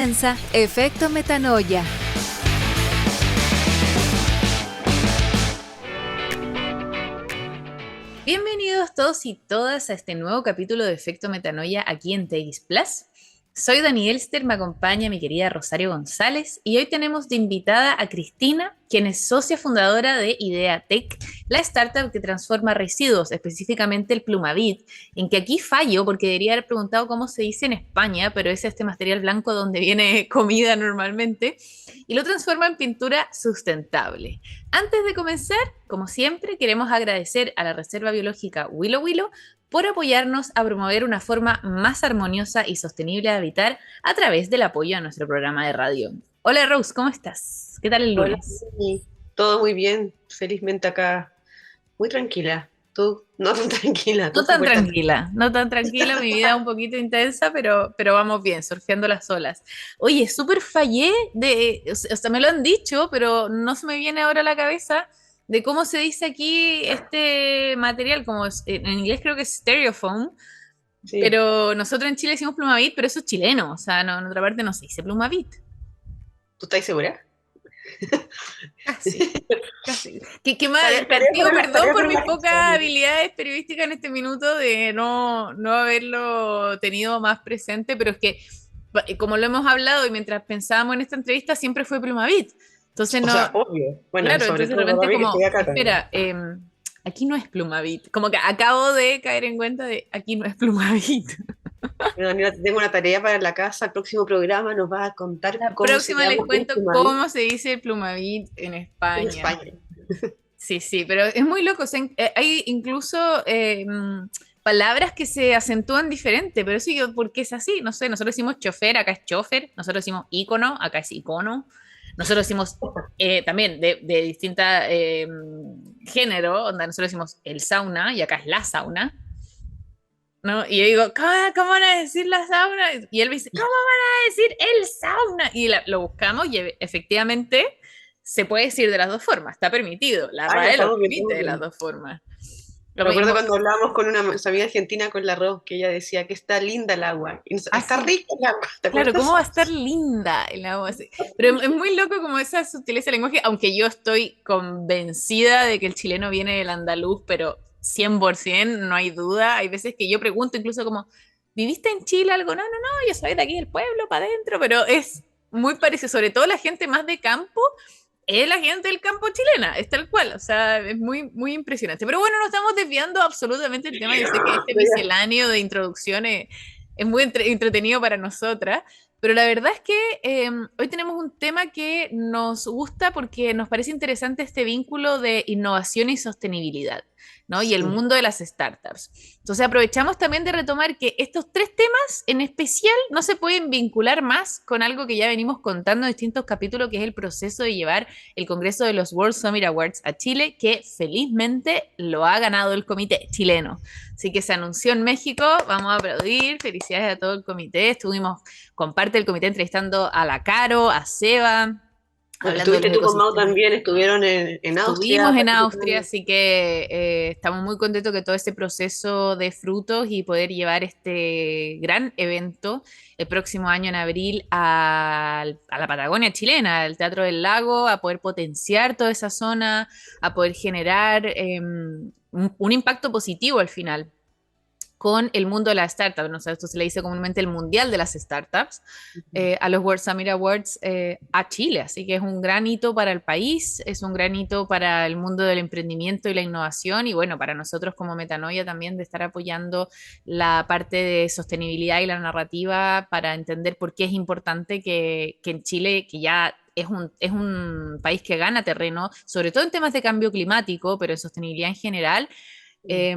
Comienza Efecto Metanoia. Bienvenidos todos y todas a este nuevo capítulo de Efecto Metanoia aquí en TX Plus. Soy Dani Elster, me acompaña mi querida Rosario González y hoy tenemos de invitada a Cristina, quien es socia fundadora de Idea Tech, la startup que transforma residuos, específicamente el Plumavit, en que aquí fallo porque debería haber preguntado cómo se dice en España, pero es este material blanco donde viene comida normalmente, y lo transforma en pintura sustentable. Antes de comenzar, como siempre, queremos agradecer a la Reserva Biológica Willow Willow por apoyarnos a promover una forma más armoniosa y sostenible de habitar a través del apoyo a nuestro programa de radio. Hola Rose, ¿cómo estás? ¿Qué tal el Hola, lunes? Dani. Todo muy bien, felizmente acá, muy tranquila. Tú, no tan tranquila, tú No tan súper tranquila. tranquila, no tan tranquila, mi vida un poquito intensa, pero vamos bien, surfeando las olas. Oye, súper fallé o sea, me lo han dicho, pero no se me viene ahora a la cabeza de cómo se dice aquí este material, en inglés creo que es Styrofoam, Sí, pero nosotros en Chile decimos Plumavit, pero eso es chileno, o sea, no, en otra parte no se dice Plumavit. ¿tú estás segura? Casi, casi. Que más, pido Tarea perdón por para mis la pocas gente. habilidades periodísticas en este minuto de no haberlo tenido más presente, pero es que, como lo hemos hablado y mientras pensábamos en esta entrevista, siempre fue Plumavit. Entonces, O no, sea, obvio. Bueno, y claro, sobre entonces de todo repente para mí que estoy como, acá también. espera, aquí no es Plumavit. Como que acabo de caer en cuenta de aquí no es Plumavit. Bueno, Daniela, tengo una tarea para la casa, el próximo programa nos vas a contar La cómo se próxima les llama el cuento Plumavit cómo se dice el Plumavit en en España. España. Sí, sí, pero es muy loco. O sea, hay incluso palabras que se acentúan diferente, pero eso yo, ¿por qué es así? No sé, nosotros decimos chofer, acá es chofer, nosotros decimos ícono, acá es icono, nosotros decimos también de distinta género, onda, nosotros decimos el sauna y acá es la sauna, ¿no? Y yo digo, ¿cómo van a decir la sauna? Y él me dice, ¿cómo van a decir el sauna? Y lo buscamos y efectivamente se puede decir de las dos formas, está permitido, la Ah, ya RAE lo estamos bien, permite estamos de las bien. dos formas. Lo Me acuerdo mismo, cuando hablábamos con una amiga argentina con la Ros, que ella decía que está linda el agua. Está así, rica el agua, ¿te claro, ¿cómo acuerdas? va a estar linda el agua así? Pero es muy loco como esa sutileza del lenguaje, aunque yo estoy convencida de que el chileno viene del andaluz, pero 100%, no hay duda. Hay veces que yo pregunto incluso como, ¿viviste en Chile algo? No, no, no, yo soy de aquí del pueblo, para adentro, pero es muy parecido, sobre todo la gente más de campo, es la gente del campo chilena, es tal cual, o sea, es muy, muy impresionante. Pero bueno, no estamos desviando absolutamente el tema, yo sé que este misceláneo de introducciones es muy entretenido para nosotras, pero la verdad es que hoy tenemos un tema que nos gusta porque nos parece interesante este vínculo de innovación y sostenibilidad, ¿no? Y el Sí. mundo de las startups. Entonces aprovechamos también de retomar que estos tres temas en especial no se pueden vincular más con algo que ya venimos contando en distintos capítulos, que es el proceso de llevar el Congreso de los World Summit Awards a Chile, que felizmente lo ha ganado el comité chileno. Así que se anunció en México, vamos a aplaudir, felicidades a todo el comité, estuvimos con parte del comité entrevistando a la Caro, a Seba, Bueno, hablando de estuviste los tú con Mau ecosistemas. también, estuvieron en Austria Estuvimos en Austria, participando. así que estamos muy contentos que todo este proceso de frutos y poder llevar este gran evento el próximo año en abril a la Patagonia chilena, al Teatro del Lago, a poder potenciar toda esa zona, a poder generar un impacto positivo al final con el mundo de las startups, ¿no? O sea, esto se le dice comúnmente el mundial de las startups, a los World Summit Awards a Chile. Así que es un gran hito para el país, es un gran hito para el mundo del emprendimiento y la innovación y bueno, para nosotros como Metanoia también de estar apoyando la parte de sostenibilidad y la narrativa para entender por qué es importante que en Chile, que ya es un país que gana terreno, sobre todo en temas de cambio climático, pero en sostenibilidad en general, eh,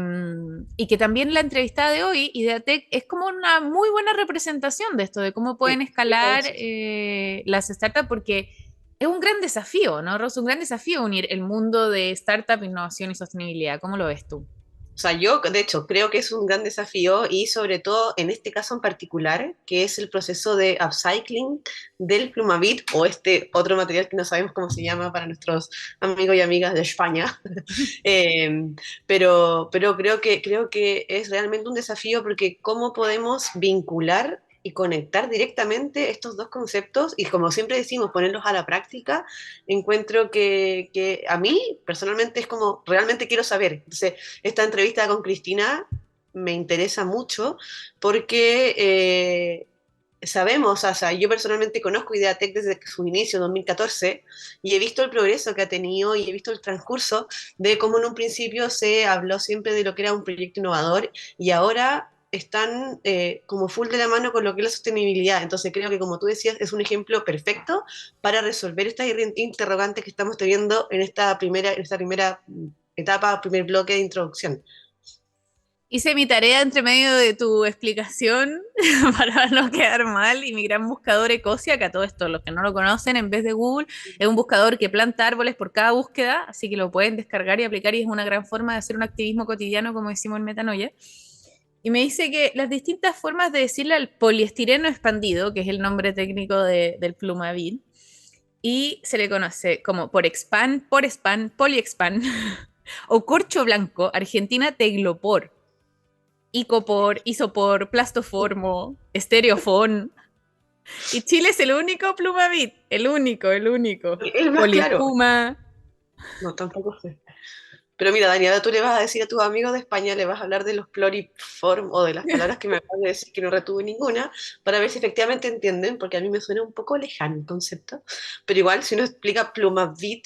y que también la entrevistada de hoy, Ideatec, es como una muy buena representación de esto, de cómo pueden Sí, iba a escalar decir. las startups, porque es un gran desafío, ¿no, Rosa? Un gran desafío unir el mundo de startup, innovación y sostenibilidad. ¿Cómo lo ves tú? O sea, yo de hecho creo que es un gran desafío y sobre todo en este caso en particular, que es el proceso de upcycling del Plumavit o este otro material que no sabemos cómo se llama para nuestros amigos y amigas de España. Eh, pero creo que es realmente un desafío porque cómo podemos vincular y conectar directamente estos dos conceptos y como siempre decimos, ponerlos a la práctica, encuentro que a mí personalmente es como realmente quiero saber. Entonces, esta entrevista con Cristina me interesa mucho porque sabemos, o sea, yo personalmente conozco Ideatec desde su inicio, 2014, y he visto el progreso que ha tenido y he visto el transcurso de cómo en un principio se habló siempre de lo que era un proyecto innovador y ahora están como full de la mano con lo que es la sostenibilidad. Entonces creo que, como tú decías, es un ejemplo perfecto para resolver estas interrogantes que estamos teniendo en esta primera etapa, primer bloque de introducción. Hice mi tarea entre medio de tu explicación para no quedar mal y mi gran buscador Ecosia, que a todo esto, los que no lo conocen, en vez de Google, es un buscador que planta árboles por cada búsqueda, así que lo pueden descargar y aplicar y es una gran forma de hacer un activismo cotidiano, como decimos en Metanoia. Y me dice que las distintas formas de decirle al poliestireno expandido, que es el nombre técnico del Plumavit, y se le conoce como por expand, por expand, poliexpan, o corcho blanco, Argentina teglopor, icopor, isopor, plastoformo, estereofón. Y Chile es el único Plumavit, el único. Es más claro. Poliespuma. No, tampoco sé. Pero mira, Daniela, tú le vas a decir a tus amigos de España, le vas a hablar de los pluriform o de las palabras que me acabas de decir que no retuve ninguna, para ver si efectivamente entienden, porque a mí me suena un poco lejano el concepto. Pero igual, si uno explica plumavit,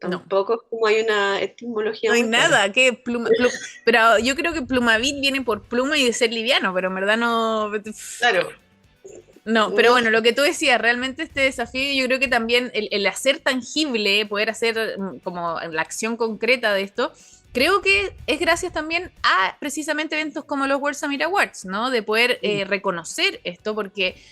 No, tampoco es como hay una etimología no hay muy clara. nada. ¿Qué? Pero yo creo que Plumavit viene por pluma y de ser liviano, pero en verdad no. Claro, No, pero no, bueno, lo que tú decías, realmente este desafío, yo creo que también el hacer tangible, poder hacer como la acción concreta de esto, creo que es gracias también a precisamente eventos como los World Summit Awards, ¿no? De poder reconocer esto, porque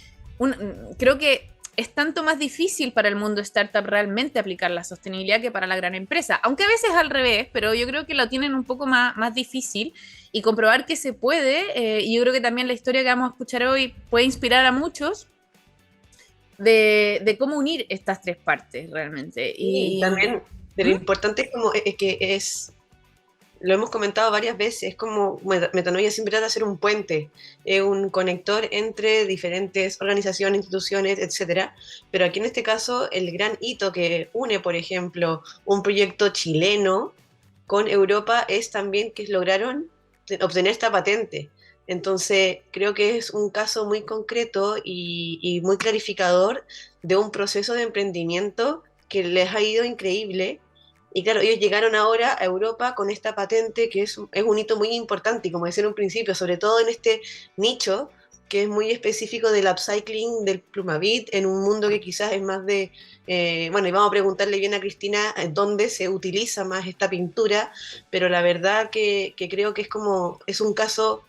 creo que es tanto más difícil para el mundo startup realmente aplicar la sostenibilidad que para la gran empresa, aunque a veces al revés, pero yo creo que lo tienen un poco más difícil y comprobar que se puede, y yo creo que también la historia que vamos a escuchar hoy puede inspirar a muchos de cómo unir estas tres partes realmente. y también de lo importante es como es que es lo hemos comentado varias veces, es como Metanoia siempre trata de hacer un puente, un conector entre diferentes organizaciones, instituciones, etcétera. Pero aquí en este caso, el gran hito que une, por ejemplo, un proyecto chileno con Europa es también que lograron obtener esta patente. Entonces, creo que es un caso muy concreto y muy clarificador de un proceso de emprendimiento que les ha ido increíble y claro, ellos llegaron ahora a Europa con esta patente que es un hito muy importante y como decía en un principio, sobre todo en este nicho que es muy específico del upcycling del Plumavit en un mundo que quizás es más de, bueno, y vamos a preguntarle bien a Cristina dónde se utiliza más esta pintura, pero la verdad que creo que es como, es un caso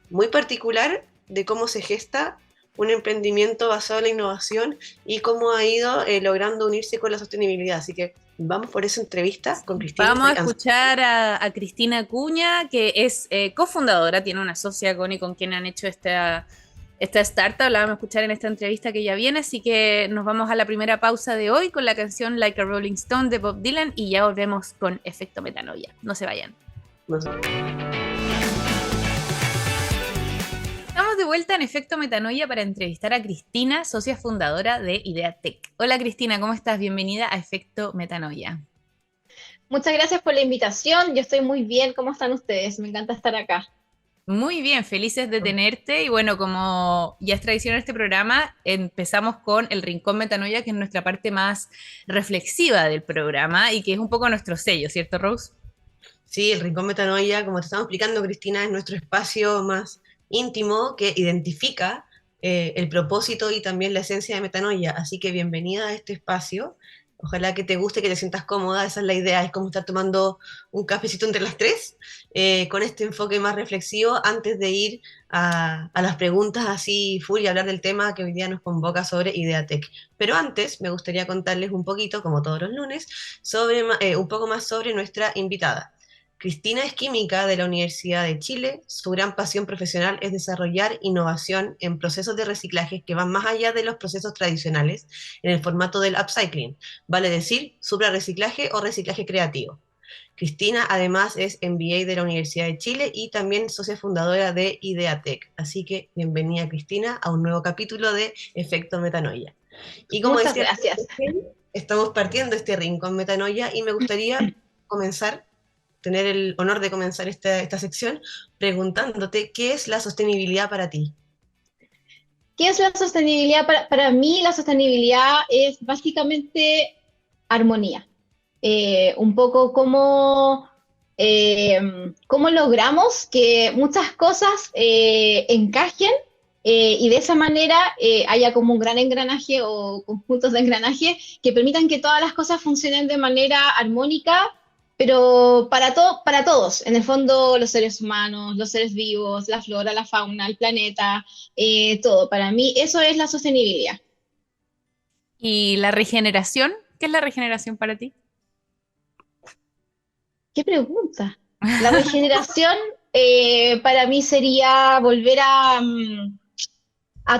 muy particular de cómo se gesta un emprendimiento basado en la innovación y cómo ha ido logrando unirse con la sostenibilidad. Así que vamos por esa entrevista con Cristina. Vamos a escuchar a Cristina Cuña, que es cofundadora, tiene una socia con quien han hecho esta startup. La vamos a escuchar en esta entrevista que ya viene, así que nos vamos a la primera pausa de hoy con la canción Like a Rolling Stone de Bob Dylan y ya volvemos con Efecto Metanoia. No se vayan. No sé. Estamos de vuelta en Efecto Metanoia para entrevistar a Cristina, socia fundadora de Ideatec. Hola Cristina, ¿cómo estás? Bienvenida a Efecto Metanoia. Muchas gracias por la invitación. Yo estoy muy bien. ¿Cómo están ustedes? Me encanta estar acá. Muy bien, felices de tenerte y bueno, como ya es tradición en este programa, empezamos con el Rincón Metanoia, que es nuestra parte más reflexiva del programa y que es un poco nuestro sello, ¿cierto, Rose? Sí, el Rincón Metanoia, como te estamos explicando, Cristina, es nuestro espacio más íntimo que identifica el propósito y también la esencia de Metanoia. Así que bienvenida a este espacio. Ojalá que te guste, que te sientas cómoda. Esa es la idea, es como estar tomando un cafecito entre las tres, con este enfoque más reflexivo, antes de ir a las preguntas así full y hablar del tema que hoy día nos convoca sobre Ideatec. Pero antes me gustaría contarles un poquito, como todos los lunes, sobre, un poco más sobre nuestra invitada. Cristina es química de la Universidad de Chile. Su gran pasión profesional es desarrollar innovación en procesos de reciclaje que van más allá de los procesos tradicionales en el formato del upcycling, vale decir, suprarreciclaje o reciclaje creativo. Cristina además es MBA de la Universidad de Chile y también socia fundadora de Ideatec. Así que bienvenida Cristina a un nuevo capítulo de Efecto Metanoia. Y como Muchas decía, gracias. estamos partiendo este rincón Metanoia y me gustaría comenzar, tener el honor de comenzar esta sección preguntándote qué es la sostenibilidad para ti. ¿Qué es la sostenibilidad? Para mí la sostenibilidad es básicamente armonía. Un poco cómo logramos que muchas cosas encajen y de esa manera haya como un gran engranaje o conjuntos de engranaje que permitan que todas las cosas funcionen de manera armónica, pero para todos, en el fondo los seres humanos, los seres vivos, la flora, la fauna, el planeta, todo. Para mí eso es la sostenibilidad. ¿Y la regeneración? ¿Qué es la regeneración para ti? ¿Qué pregunta? La regeneración para mí sería volver a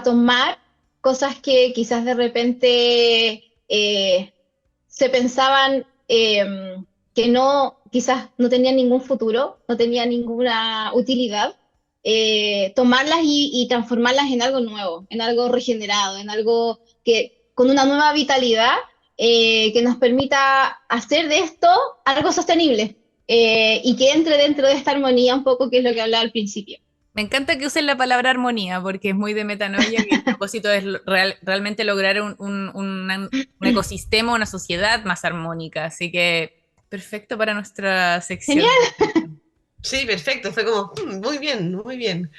tomar cosas que quizás de repente se pensaban que no, quizás no tenían ningún futuro, no tenían ninguna utilidad, tomarlas y transformarlas en algo nuevo, en algo regenerado, en algo que con una nueva vitalidad que nos permita hacer de esto algo sostenible y que entre dentro de esta armonía un poco, que es lo que hablaba al principio. Me encanta que usen la palabra armonía, porque es muy de metanoia y el propósito es realmente lograr un ecosistema, una sociedad más armónica. Así que perfecto para nuestra sección. Genial. Sí, perfecto, fue como, muy bien, muy bien.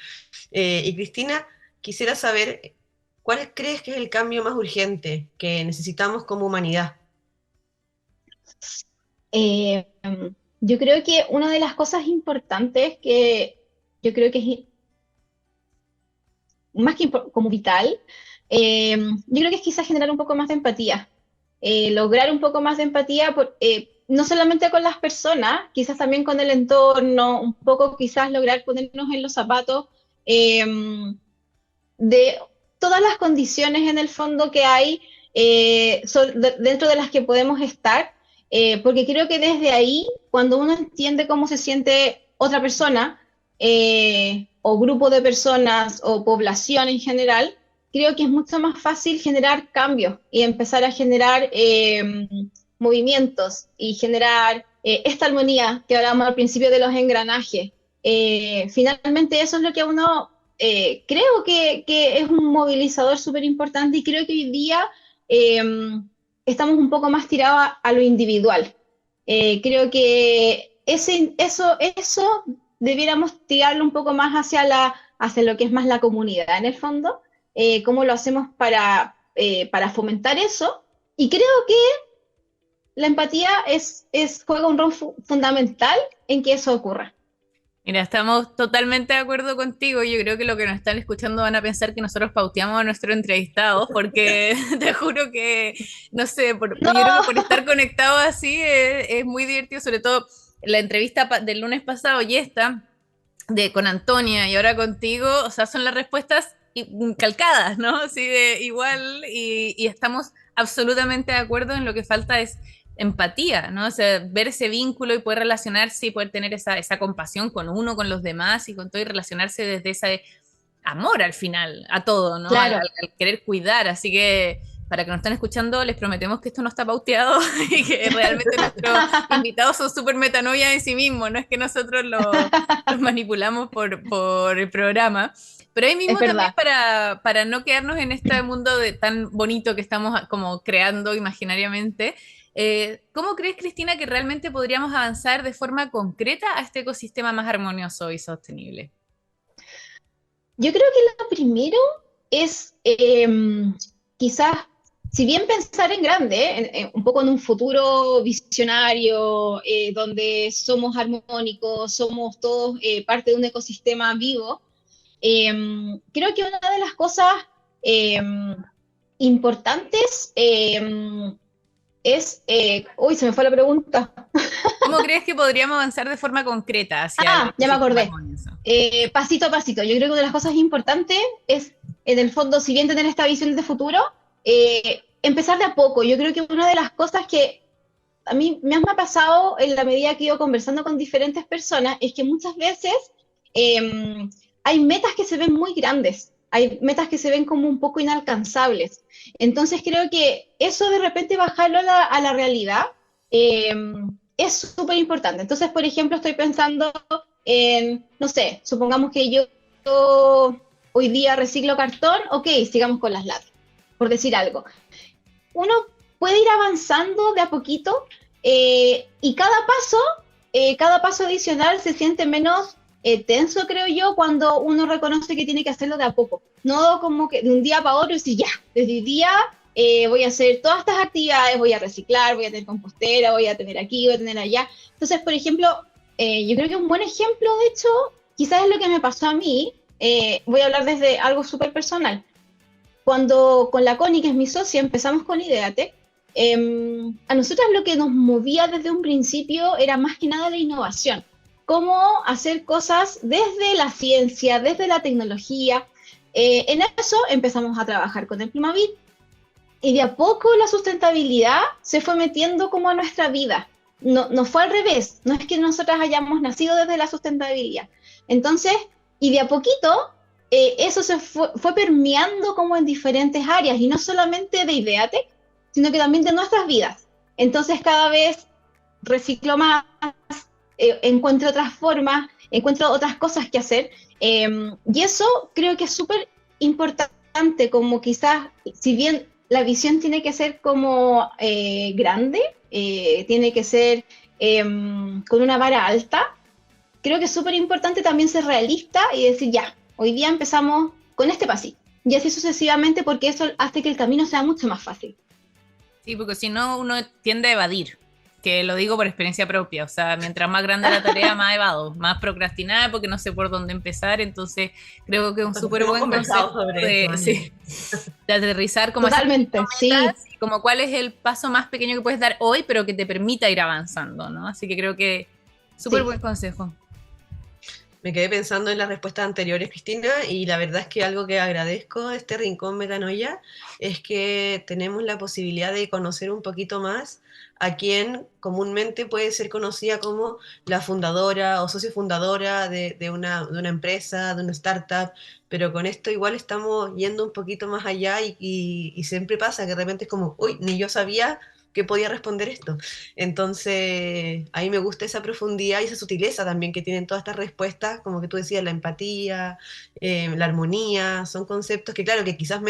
Y Cristina, quisiera saber, ¿cuál crees que es el cambio más urgente que necesitamos como humanidad? Eh, yo creo que una de las cosas importantes que yo creo que es más que como vital, yo creo que es quizás generar un poco más de empatía, lograr un poco más de empatía, no solamente con las personas, quizás también con el entorno, un poco quizás lograr ponernos en los zapatos eh, de todas las condiciones en el fondo que hay dentro de las que podemos estar, porque creo que desde ahí, cuando uno entiende cómo se siente otra persona, o grupo de personas, o población en general, creo que es mucho más fácil generar cambios y empezar a generar movimientos y generar esta armonía que hablábamos al principio de los engranajes. Finalmente eso es lo que uno creo que es un movilizador súper importante y creo que hoy día eh, estamos un poco más tirados a lo individual. Creo que eso debiéramos tirarlo un poco más hacia lo que es más la comunidad en el fondo, cómo lo hacemos para fomentar eso. Y creo que la empatía juega un rol fundamental en que eso ocurra. Mira, estamos totalmente de acuerdo contigo. Yo creo que lo que nos están escuchando van a pensar que nosotros pauteamos a nuestros entrevistados, porque te juro que, no sé, No, yo creo que por estar conectados así es muy divertido, sobre todo la entrevista del lunes pasado y esta, con Antonia y ahora contigo, o sea, son las respuestas calcadas, ¿no? Así de igual y estamos absolutamente de acuerdo en lo que falta es empatía, ¿no? O sea, ver ese vínculo y poder relacionarse y poder tener esa compasión con uno, con los demás y con todo y relacionarse desde ese amor al final, a todo, ¿no? claro. Al querer cuidar, así que para que nos estén escuchando, les prometemos que esto no está pauteado y que realmente nuestros invitados son súper metanoia en sí mismos, no es que nosotros los manipulamos por el programa. Pero ahí mismo Es también verdad. para no quedarnos en este mundo tan bonito que estamos como creando imaginariamente, ¿cómo crees, Cristina, que realmente podríamos avanzar de forma concreta a este ecosistema más armonioso y sostenible? Yo creo que lo primero es quizás, si bien pensar en grande, un poco en un futuro visionario, donde somos armónicos, somos todos parte de un ecosistema vivo, creo que una de las cosas eh, importantes uy, se me fue la pregunta. ¿Cómo crees que podríamos avanzar de forma concreta hacia el Ya me ecosistema acordé. armonioso? Pasito a pasito. Yo creo que una de las cosas importantes es, en el fondo, si bien tener esta visión de futuro, empezar de a poco. Yo creo que una de las cosas que a mí me ha pasado en la medida que he ido conversando con diferentes personas, es que muchas veces hay metas que se ven muy grandes, hay metas que se ven como un poco inalcanzables. Entonces creo que eso de repente bajarlo a la realidad eh, es súper importante. Entonces, por ejemplo, estoy pensando en, no sé, supongamos que yo hoy día reciclo cartón, ok, sigamos con las latas, por decir algo. Uno puede ir avanzando de a poquito y cada paso adicional se siente menos tenso, creo yo, cuando uno reconoce que tiene que hacerlo de a poco. No como que de un día para otro y decir, ya, desde el día voy a hacer todas estas actividades, voy a reciclar, voy a tener compostera, voy a tener aquí, voy a tener allá. Entonces, por ejemplo, yo creo que un buen ejemplo, de hecho, quizás es lo que me pasó a mí. Voy a hablar desde algo súper personal. Cuando con la Connie, que es mi socia, empezamos con Ideatec, a nosotras lo que nos movía desde un principio era más que nada la innovación. Cómo hacer cosas desde la ciencia, desde la tecnología. En eso empezamos a trabajar con el Plumavit y de a poco la sustentabilidad se fue metiendo como a nuestra vida. No fue al revés, no es que nosotras hayamos nacido desde la sustentabilidad. Entonces, y de a poquito eso se fue permeando como en diferentes áreas, y no solamente de Ideatec, sino que también de nuestras vidas. Entonces cada vez reciclo más, encuentro otras formas, encuentro otras cosas que hacer, y eso creo que es súper importante, como quizás, si bien la visión tiene que ser como grande, tiene que ser con una vara alta, creo que es súper importante también ser realista y decir, ya, hoy día empezamos con este pasito, y así sucesivamente, porque eso hace que el camino sea mucho más fácil. Sí, porque si no, uno tiende a evadir, que lo digo por experiencia propia, o sea, mientras más grande la tarea, más evado, más procrastinar porque no sé por dónde empezar, entonces creo que es un súper buen concepto de aterrizar como totalmente, sí. Y como cuál es el paso más pequeño que puedes dar hoy, pero que te permita ir avanzando, ¿no? Así que creo que súper buen consejo. Me quedé pensando en las respuestas anteriores, Cristina, y la verdad es que algo que agradezco de este Rincón Metanoia es que tenemos la posibilidad de conocer un poquito más a quien comúnmente puede ser conocida como la fundadora o socio fundadora de una empresa, de una startup, pero con esto igual estamos yendo un poquito más allá y siempre pasa que de repente es como, uy, ni yo sabía que podía responder esto. Entonces, a mí me gusta esa profundidad y esa sutileza también que tienen todas estas respuestas, como que tú decías, la empatía, la armonía, son conceptos que claro, que quizás no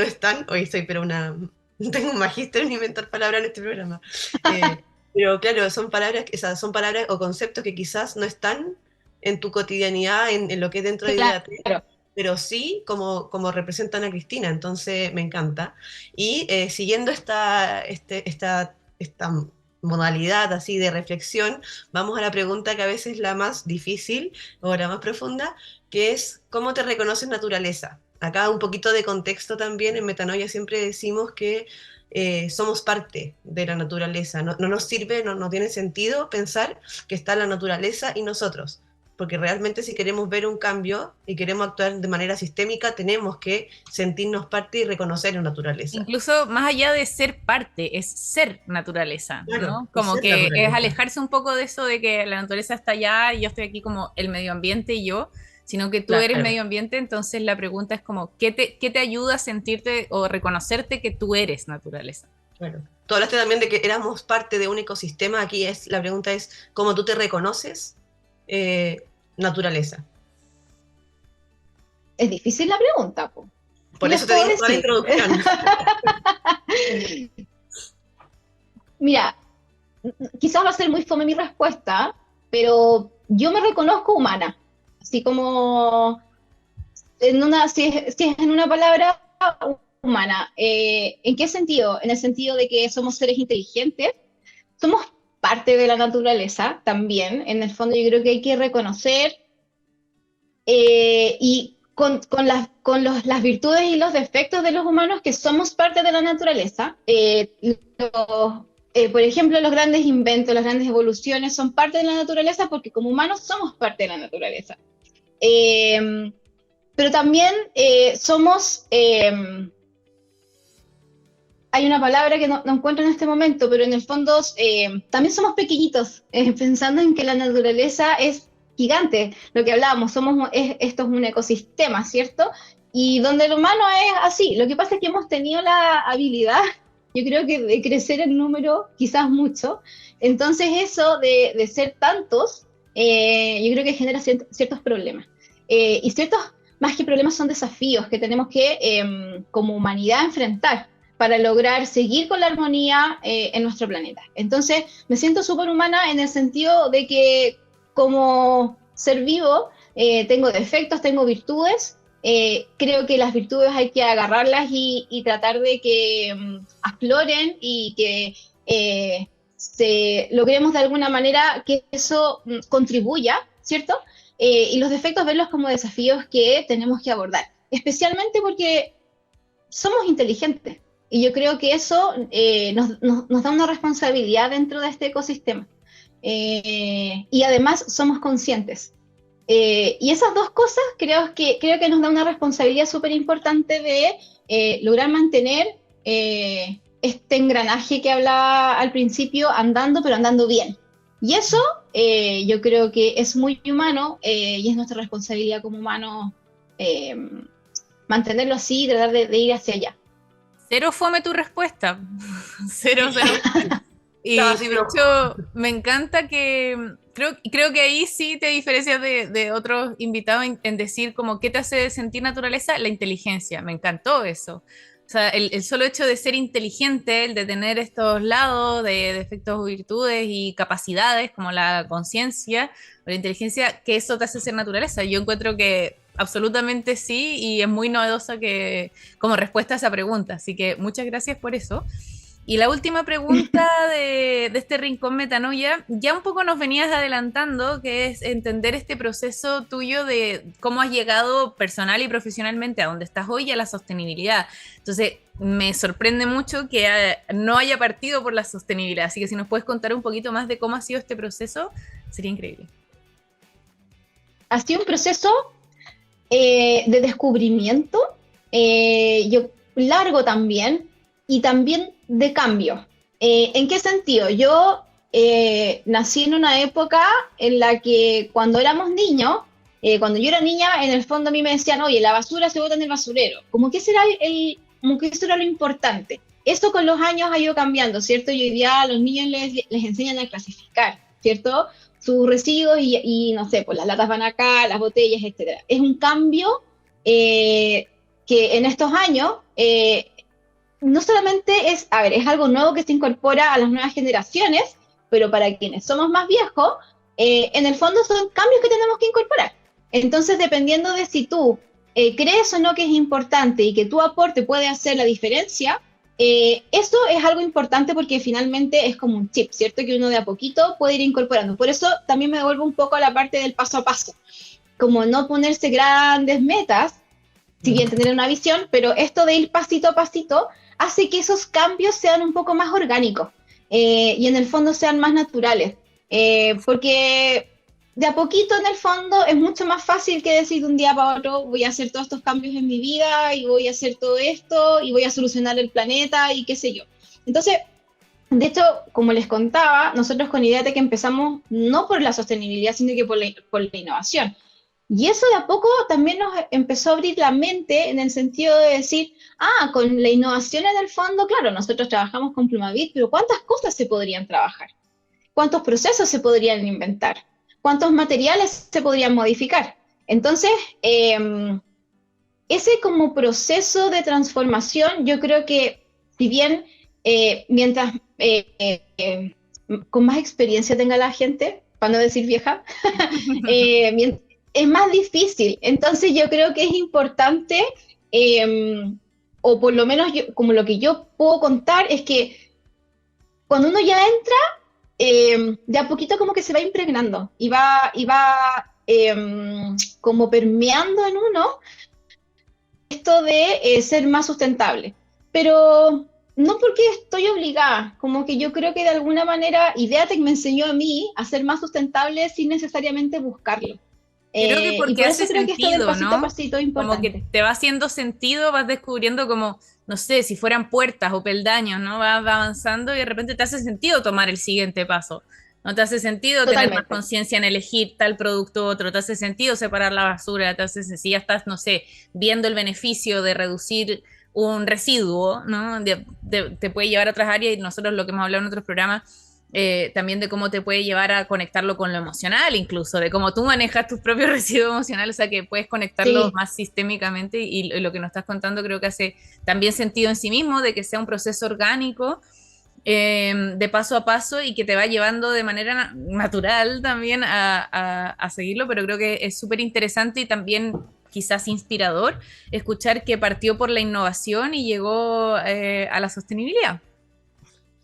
están, hoy soy pero tengo un magíster en inventar palabras en este programa, pero claro, son palabras o conceptos que quizás no están en tu cotidianidad, en lo que es dentro de IDEATEC, pero sí como representan a Cristina, entonces me encanta. Y siguiendo esta modalidad así de reflexión, vamos a la pregunta que a veces es la más difícil o la más profunda, que es ¿cómo te reconoces naturaleza? Acá un poquito de contexto también, en Metanoia siempre decimos que somos parte de la naturaleza, no nos sirve, no tiene sentido pensar que está la naturaleza y nosotros, porque realmente si queremos ver un cambio y queremos actuar de manera sistémica, tenemos que sentirnos parte y reconocer la naturaleza. Incluso más allá de ser parte, es ser naturaleza, Claro, ¿no? Como que naturaleza. es alejarse un poco de eso de que la naturaleza está allá y yo estoy aquí como el medio ambiente y yo, sino que tú eres medio ambiente, entonces la pregunta es como, ¿qué te ayuda a sentirte o reconocerte que tú eres naturaleza? Claro. Tú hablaste también de que éramos parte de un ecosistema, aquí la pregunta es, ¿cómo tú te reconoces naturaleza? Es difícil la pregunta, po. Por eso te digo toda la introducción. Mira, quizás va a ser muy fome mi respuesta, pero yo me reconozco humana, así como si es en una palabra, humana. ¿En qué sentido? En el sentido de que somos seres inteligentes, somos parte de la naturaleza también. En el fondo yo creo que hay que reconocer y con las virtudes y los defectos de los humanos, que somos parte de la naturaleza. Por ejemplo, los grandes inventos, las grandes evoluciones son parte de la naturaleza porque como humanos somos parte de la naturaleza. Pero también somos hay una palabra que no encuentro en este momento, pero en el fondo también somos pequeñitos, pensando en que la naturaleza es gigante, lo que hablábamos, esto es un ecosistema, ¿cierto? Y donde el humano es así, lo que pasa es que hemos tenido la habilidad, yo creo que de crecer en número, quizás mucho, entonces eso de ser tantos, yo creo que genera ciertos problemas. Y ciertos, más que problemas, son desafíos que tenemos que, como humanidad, enfrentar para lograr seguir con la armonía en nuestro planeta. Entonces, me siento súper humana en el sentido de que como ser vivo tengo defectos, tengo virtudes. Creo que las virtudes hay que agarrarlas y tratar de que afloren y que logremos de alguna manera que eso contribuya, ¿cierto? Y los defectos verlos como desafíos que tenemos que abordar, especialmente porque somos inteligentes. Y yo creo que eso nos da una responsabilidad dentro de este ecosistema. Y además somos conscientes. Y esas dos cosas creo que nos da una responsabilidad súper importante de lograr mantener este engranaje que hablaba al principio andando, pero andando bien. Y eso yo creo que es muy humano y es nuestra responsabilidad como humanos mantenerlo así y tratar de ir hacia allá. Cero fome tu respuesta. Cero, cero. Y No, de sí, pero hecho, me encanta que creo que ahí sí te diferencias de otros invitados en decir como qué te hace sentir naturaleza, la inteligencia. Me encantó eso. O sea, el solo hecho de ser inteligente, el de tener estos lados de defectos, virtudes y capacidades como la conciencia o la inteligencia, que eso te hace ser naturaleza. Yo encuentro que absolutamente sí y es muy novedosa que, como respuesta a esa pregunta. Así que muchas gracias por eso. Y la última pregunta de este rincón metanoia, ya un poco nos venías adelantando, que es entender este proceso tuyo de cómo has llegado personal y profesionalmente a donde estás hoy y a la sostenibilidad. Entonces, me sorprende mucho que no haya partido por la sostenibilidad, así que si nos puedes contar un poquito más de cómo ha sido este proceso, sería increíble. Ha sido un proceso de descubrimiento, largo también, y también de cambio. ¿En qué sentido? Yo nací en una época en la que cuando éramos niños, cuando yo era niña, en el fondo a mí me decían, oye, la basura se bota en el basurero. Como que como que eso era lo importante. Esto con los años ha ido cambiando, ¿cierto? Y hoy día a los niños les enseñan a clasificar, ¿cierto? Sus residuos y no sé, pues las latas van acá, las botellas, etcétera. Es un cambio que en estos años no solamente es algo nuevo que se incorpora a las nuevas generaciones, pero para quienes somos más viejos, en el fondo son cambios que tenemos que incorporar. Entonces, dependiendo de si tú crees o no que es importante y que tu aporte puede hacer la diferencia, eso es algo importante porque finalmente es como un chip, ¿cierto? Que uno de a poquito puede ir incorporando. Por eso también me devuelvo un poco a la parte del paso a paso, como no ponerse grandes metas, si bien tener una visión, pero esto de ir pasito a pasito hace que esos cambios sean un poco más orgánicos y en el fondo sean más naturales, porque de a poquito en el fondo es mucho más fácil que decir de un día para otro voy a hacer todos estos cambios en mi vida y voy a hacer todo esto y voy a solucionar el planeta y qué sé yo. Entonces, de hecho, como les contaba, nosotros con Ideatec empezamos no por la sostenibilidad, sino que por la innovación. Y eso de a poco también nos empezó a abrir la mente en el sentido de decir, con la innovación en el fondo, claro, nosotros trabajamos con Plumavit, pero ¿cuántas cosas se podrían trabajar? ¿Cuántos procesos se podrían inventar? ¿Cuántos materiales se podrían modificar? Entonces, ese como proceso de transformación, yo creo que si bien mientras con más experiencia tenga la gente, para no decir vieja, es más difícil. Entonces yo creo que es importante, o por lo menos como lo que yo puedo contar, es que cuando uno ya entra, de a poquito como que se va impregnando y va como permeando en uno esto de ser más sustentable. Pero no porque estoy obligada, como que yo creo que de alguna manera Ideatec me enseñó a mí a ser más sustentable sin necesariamente buscarlo. Creo que Y porque por hace eso creo que esto del sentido, pasito a ¿no? pasito es Como que importante. te va haciendo sentido, vas descubriendo como, no sé, si fueran puertas o peldaños, ¿no? Vas avanzando y de repente te hace sentido tomar el siguiente paso. No te hace sentido tener más Totalmente. conciencia en elegir tal producto u otro, te hace sentido separar la basura, te hace, si ya estás, no sé, viendo el beneficio de reducir un residuo, ¿no? Te puede llevar a otras áreas y nosotros lo que hemos hablado en otros programas también de cómo te puede llevar a conectarlo con lo emocional, incluso, de cómo tú manejas tus propios residuos emocionales, o sea, que puedes conectarlos Sí, más sistémicamente y lo que nos estás contando creo que hace también sentido en sí mismo, de que sea un proceso orgánico, de paso a paso y que te va llevando de manera natural también a seguirlo, pero creo que es súper interesante y también quizás inspirador escuchar que partió por la innovación y llegó a la sostenibilidad.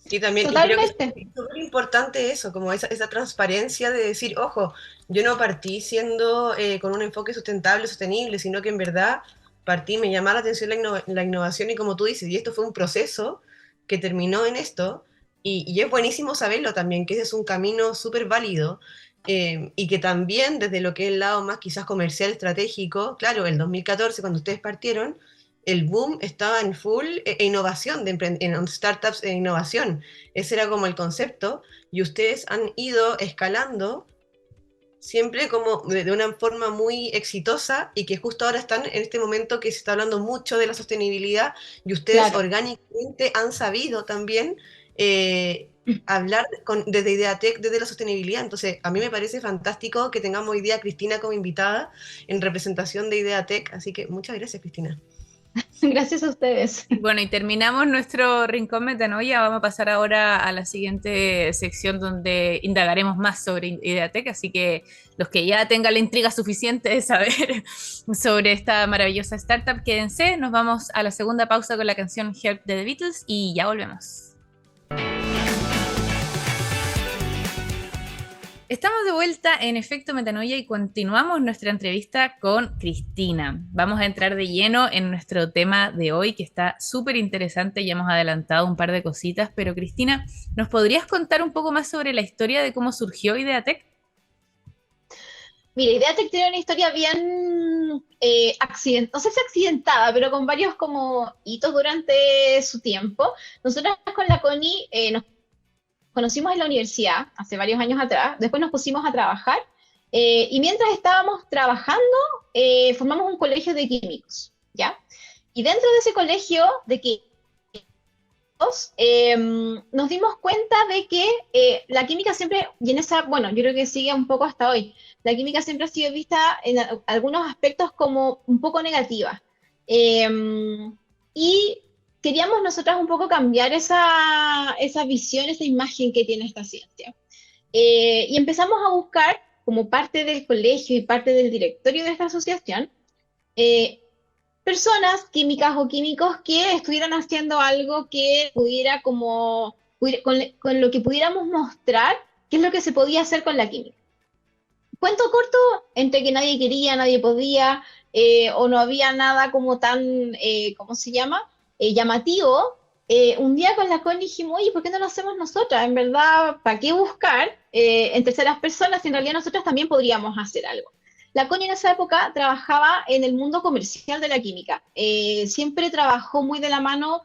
Sí, también, y creo que es totalmente. súper importante eso, como esa transparencia de decir, ojo, yo no partí siendo con un enfoque sustentable, sostenible, sino que en verdad partí, me llamaba la atención la innovación y como tú dices, y esto fue un proceso que terminó en esto, y es buenísimo saberlo también, que ese es un camino súper válido, y que también desde lo que es el lado más quizás comercial, estratégico, claro, el 2014, cuando ustedes partieron, el boom estaba en full innovación, en startups e innovación. Ese era como el concepto y ustedes han ido escalando siempre como de una forma muy exitosa y que justo ahora están en este momento que se está hablando mucho de la sostenibilidad y ustedes Claro. orgánicamente han sabido también eh, hablar desde Ideatec, desde la sostenibilidad. Entonces, a mí me parece fantástico que tengamos hoy día a Cristina como invitada en representación de Ideatec, así que muchas gracias, Cristina. Gracias a ustedes. Bueno, y terminamos nuestro rincón metanoia. Vamos a pasar ahora a la siguiente sección donde indagaremos más sobre Ideatec. Así que los que ya tengan la intriga suficiente de saber sobre esta maravillosa startup, quédense. Nos vamos a la segunda pausa con la canción Help de The Beatles y ya volvemos. Estamos de vuelta en Efecto Metanoia y continuamos nuestra entrevista con Cristina. Vamos a entrar de lleno en nuestro tema de hoy, que está súper interesante. Ya hemos adelantado un par de cositas, pero Cristina, ¿nos podrías contar un poco más sobre la historia de cómo surgió Ideatec? Mira, Ideatec tiene una historia bien no sé si accidentada, pero con varios como hitos durante su tiempo. Nosotros con la Connie nos conocimos en la universidad hace varios años atrás, después nos pusimos a trabajar y mientras estábamos trabajando formamos un colegio de químicos, ¿ya? Y dentro de ese colegio de químicos nos dimos cuenta de que la química siempre, y en esa, bueno, yo creo que sigue un poco hasta hoy, la química siempre ha sido vista en algunos aspectos como un poco negativa. Eh, y queríamos nosotras un poco cambiar esa visión, esa imagen que tiene esta ciencia. Y empezamos a buscar, como parte del colegio y parte del directorio de esta asociación, eh, personas químicas o químicos que estuvieran haciendo algo que pudiera como, con lo que pudiéramos mostrar qué es lo que se podía hacer con la química. Cuento corto, entre que nadie quería, nadie podía, o no había nada como tan, ¿cómo se llama? Llamativo. Un día con la Connie dijimos, oye, ¿por qué no lo hacemos nosotras? En verdad, ¿para qué buscar en terceras personas si en realidad nosotras también podríamos hacer algo? La Connie en esa época trabajaba en el mundo comercial de la química. Siempre trabajó muy de la mano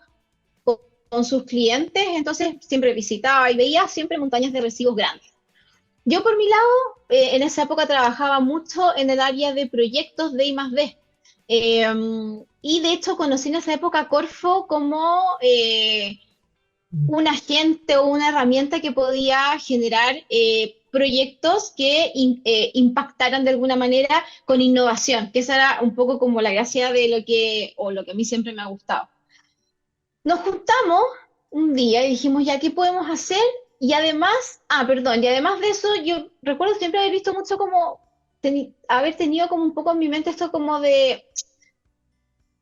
con sus clientes, entonces siempre visitaba y veía siempre montañas de residuos grandes. Yo por mi lado, en esa época trabajaba mucho en el área de proyectos de I+D. Y de hecho conocí en esa época Corfo como un agente o una herramienta que podía generar proyectos que impactaran de alguna manera con innovación, que esa era un poco como la gracia de lo que a mí siempre me ha gustado. Nos juntamos un día y dijimos, ya, ¿qué podemos hacer? Y además, perdón, y además de eso, yo recuerdo siempre haber visto mucho como, haber tenido como un poco en mi mente esto como de,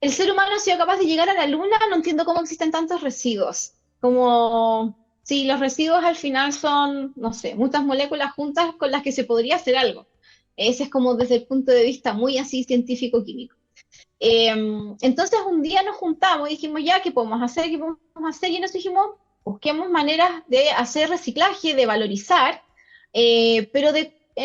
el ser humano ha sido capaz de llegar a la luna, no entiendo cómo existen tantos residuos. Como, sí, los residuos al final son, no sé, muchas moléculas juntas con las que se podría hacer algo. Ese es como desde el punto de vista muy así científico-químico. Eh, entonces un día nos juntamos y dijimos, ya, ¿qué podemos hacer? ¿Qué podemos hacer? Y nos dijimos, busquemos maneras de hacer reciclaje, de valorizar, pero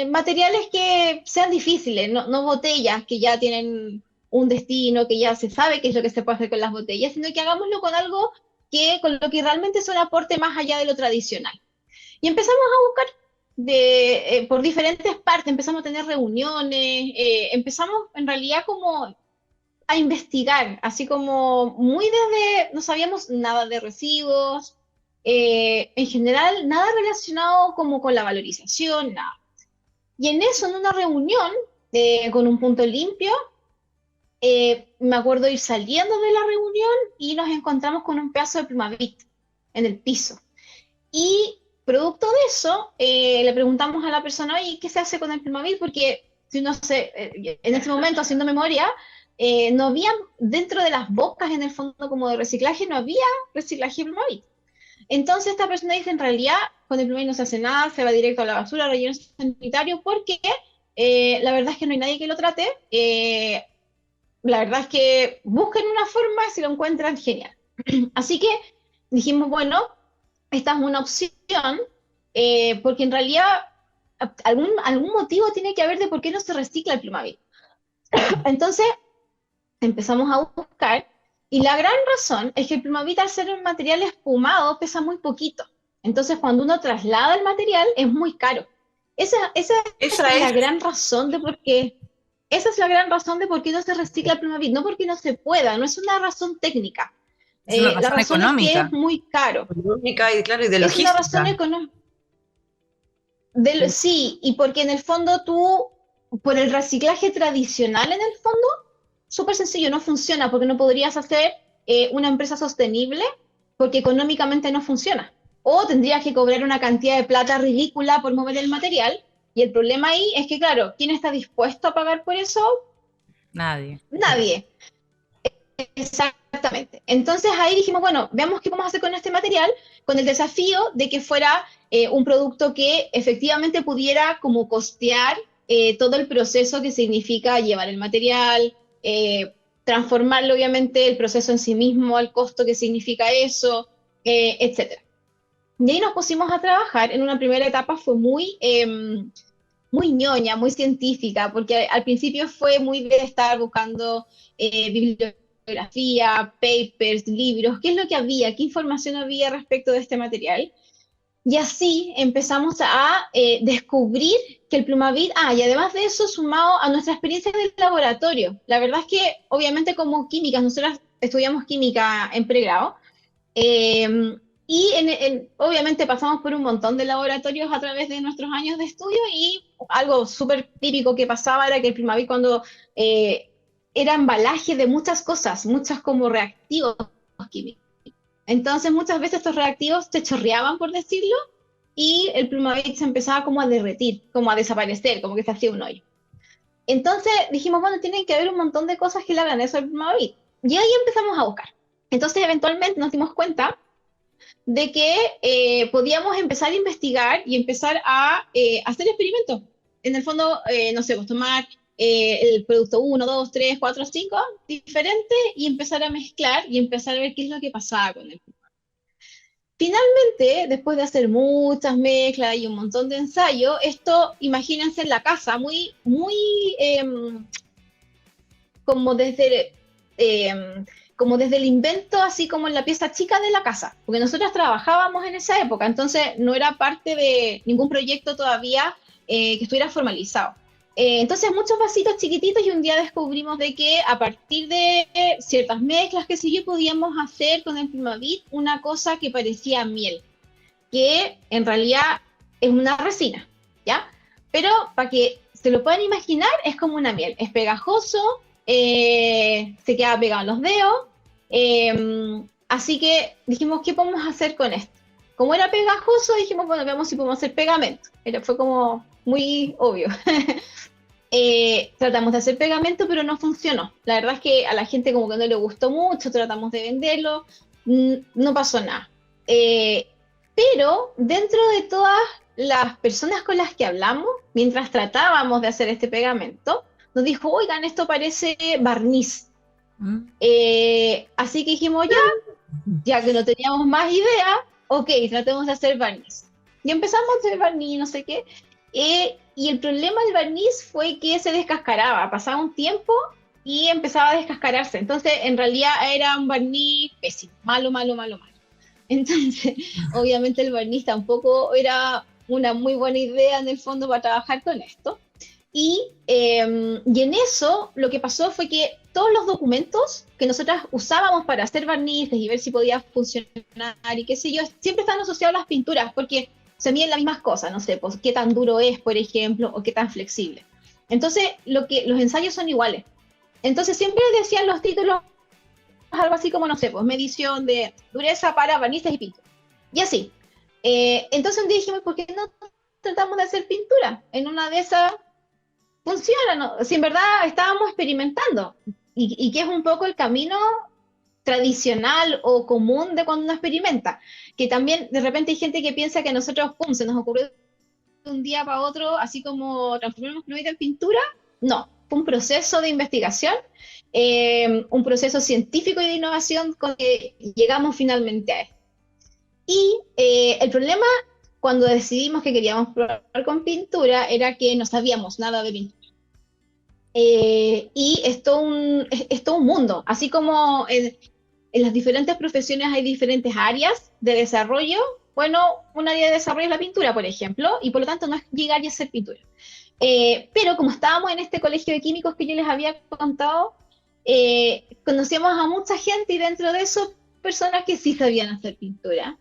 materiales que sean difíciles, no botellas que ya tienen un destino, que ya se sabe qué es lo que se puede hacer con las botellas, sino que hagámoslo con algo con lo que realmente es un aporte más allá de lo tradicional. Y empezamos a buscar por diferentes partes, empezamos a tener reuniones, empezamos en realidad como a investigar, así como muy desde, no sabíamos nada de residuos, en general nada relacionado como con la valorización, nada. Y en eso, en una reunión con un punto limpio, me acuerdo ir saliendo de la reunión y nos encontramos con un pedazo de Plumavit en el piso. Y producto de eso, le preguntamos a la persona, oye, ¿qué se hace con el Plumavit? Porque si uno en ese momento, haciendo memoria, no había, dentro de las bocas en el fondo como de reciclaje, no había reciclaje de Plumavit. Entonces esta persona dice, en realidad, con el Plumavit no se hace nada, se va directo a la basura, relleno sanitario, porque la verdad es que no hay nadie que lo trate. La verdad es que busquen una forma, si lo encuentran, genial. Así que dijimos, bueno, esta es una opción, porque en realidad algún motivo tiene que haber de por qué no se recicla el Plumavit. Entonces empezamos a buscar, y la gran razón es que el Plumavit, al ser un material espumado, pesa muy poquito. Entonces cuando uno traslada el material es muy caro. Esa es la gran razón de por qué. Esa es la gran razón de por qué no se recicla el Plumavit, no porque no se pueda, no es una razón técnica. Es una razón la razón económica. Es que es muy caro. Económica y, claro, y de es logística. Una razón económica. Sí, y porque en el fondo tú, por el reciclaje tradicional en el fondo, súper sencillo, no funciona, porque no podrías hacer una empresa sostenible, porque económicamente no funciona. O tendrías que cobrar una cantidad de plata ridícula por mover el material, y el problema ahí es que, claro, ¿quién está dispuesto a pagar por eso? Nadie. Nadie. Exactamente. Entonces ahí dijimos, bueno, veamos qué vamos a hacer con este material, con el desafío de que fuera un producto que efectivamente pudiera como costear todo el proceso que significa llevar el material, transformarlo obviamente, el proceso en sí mismo, el costo que significa eso, etc. Y ahí nos pusimos a trabajar. En una primera etapa fue muy ñoña, muy científica, porque al principio fue muy de estar buscando bibliografía, papers, libros, qué es lo que había, qué información había respecto de este material. Y así empezamos a descubrir que el Plumavit, y además de eso, sumado a nuestra experiencia del laboratorio. La verdad es que, obviamente, como químicas, nosotras estudiamos química en pregrado, y obviamente pasamos por un montón de laboratorios a través de nuestros años de estudio, y algo súper típico que pasaba era que el Plumavit, cuando era embalaje de muchas cosas, muchas como reactivos químicos. Entonces muchas veces estos reactivos se chorreaban, por decirlo, y el Plumavit se empezaba como a derretir, como a desaparecer, como que se hacía un hoyo. Entonces dijimos, bueno, tienen que haber un montón de cosas que le hagan eso al Plumavit. Y ahí empezamos a buscar. Entonces eventualmente nos dimos cuenta de que podíamos empezar a investigar y empezar a hacer experimentos. En el fondo, no sé, pues tomar el producto 1, 2, 3, 4, 5 diferente y empezar a mezclar y empezar a ver qué es lo que pasaba con él. Finalmente, después de hacer muchas mezclas y un montón de ensayos, esto, imagínense en la casa, muy como desde el invento, así como en la pieza chica de la casa, porque nosotros trabajábamos en esa época, entonces no era parte de ningún proyecto todavía que estuviera formalizado. Entonces muchos vasitos chiquititos, y un día descubrimos de que a partir de ciertas mezclas que sí podíamos hacer con el Plumavit una cosa que parecía miel, que en realidad es una resina, ¿ya? Pero para que se lo puedan imaginar, es como una miel, es pegajoso, se queda pegado en los dedos, así que dijimos, ¿qué podemos hacer con esto? Como era pegajoso, dijimos, bueno, veamos si podemos hacer pegamento. Fue como muy obvio. Tratamos de hacer pegamento, pero no funcionó. La verdad es que a la gente como que no le gustó mucho, tratamos de venderlo, no pasó nada. Pero dentro de todas las personas con las que hablamos, mientras tratábamos de hacer este pegamento, nos dijo, oigan, esto parece barniz. Así que dijimos, ya que no teníamos más idea, ok, tratemos de hacer barniz. Y empezamos a hacer barniz, no sé qué, y y el problema del barniz fue que se descascaraba, pasaba un tiempo y empezaba a descascararse. Entonces, en realidad era un barniz pésimo, malo, malo, malo, malo. Entonces, obviamente el barniz tampoco era una muy buena idea en el fondo para trabajar con esto. Y en eso lo que pasó fue que todos los documentos que nosotras usábamos para hacer barnices y ver si podía funcionar y qué sé yo, siempre están asociados a las pinturas porque se miden las mismas cosas, no sé, pues qué tan duro es, por ejemplo, o qué tan flexible. Entonces, los ensayos son iguales. Entonces, siempre decían los títulos algo así como, no sé, pues medición de dureza para barnices y pintura. Y así. Entonces un día dijimos, ¿por qué no tratamos de hacer pintura? En una de esas funciona, ¿no? Si en verdad estábamos experimentando. Y que es un poco el camino tradicional o común de cuando uno experimenta. Que también de repente hay gente que piensa que a nosotros, pum, se nos ocurrió de un día para otro, así como transformamos fluido en pintura. No, fue un proceso de investigación, un proceso científico y de innovación con que llegamos finalmente a esto. Y el problema cuando decidimos que queríamos probar con pintura era que no sabíamos nada de pintura. Y es todo un mundo, así como en las diferentes profesiones hay diferentes áreas de desarrollo. Bueno, un área de desarrollo es la pintura, por ejemplo, y por lo tanto no es llegar y hacer pintura. Pero como estábamos en este colegio de químicos que yo les había contado, conocíamos a mucha gente y dentro de eso personas que sí sabían hacer pintura.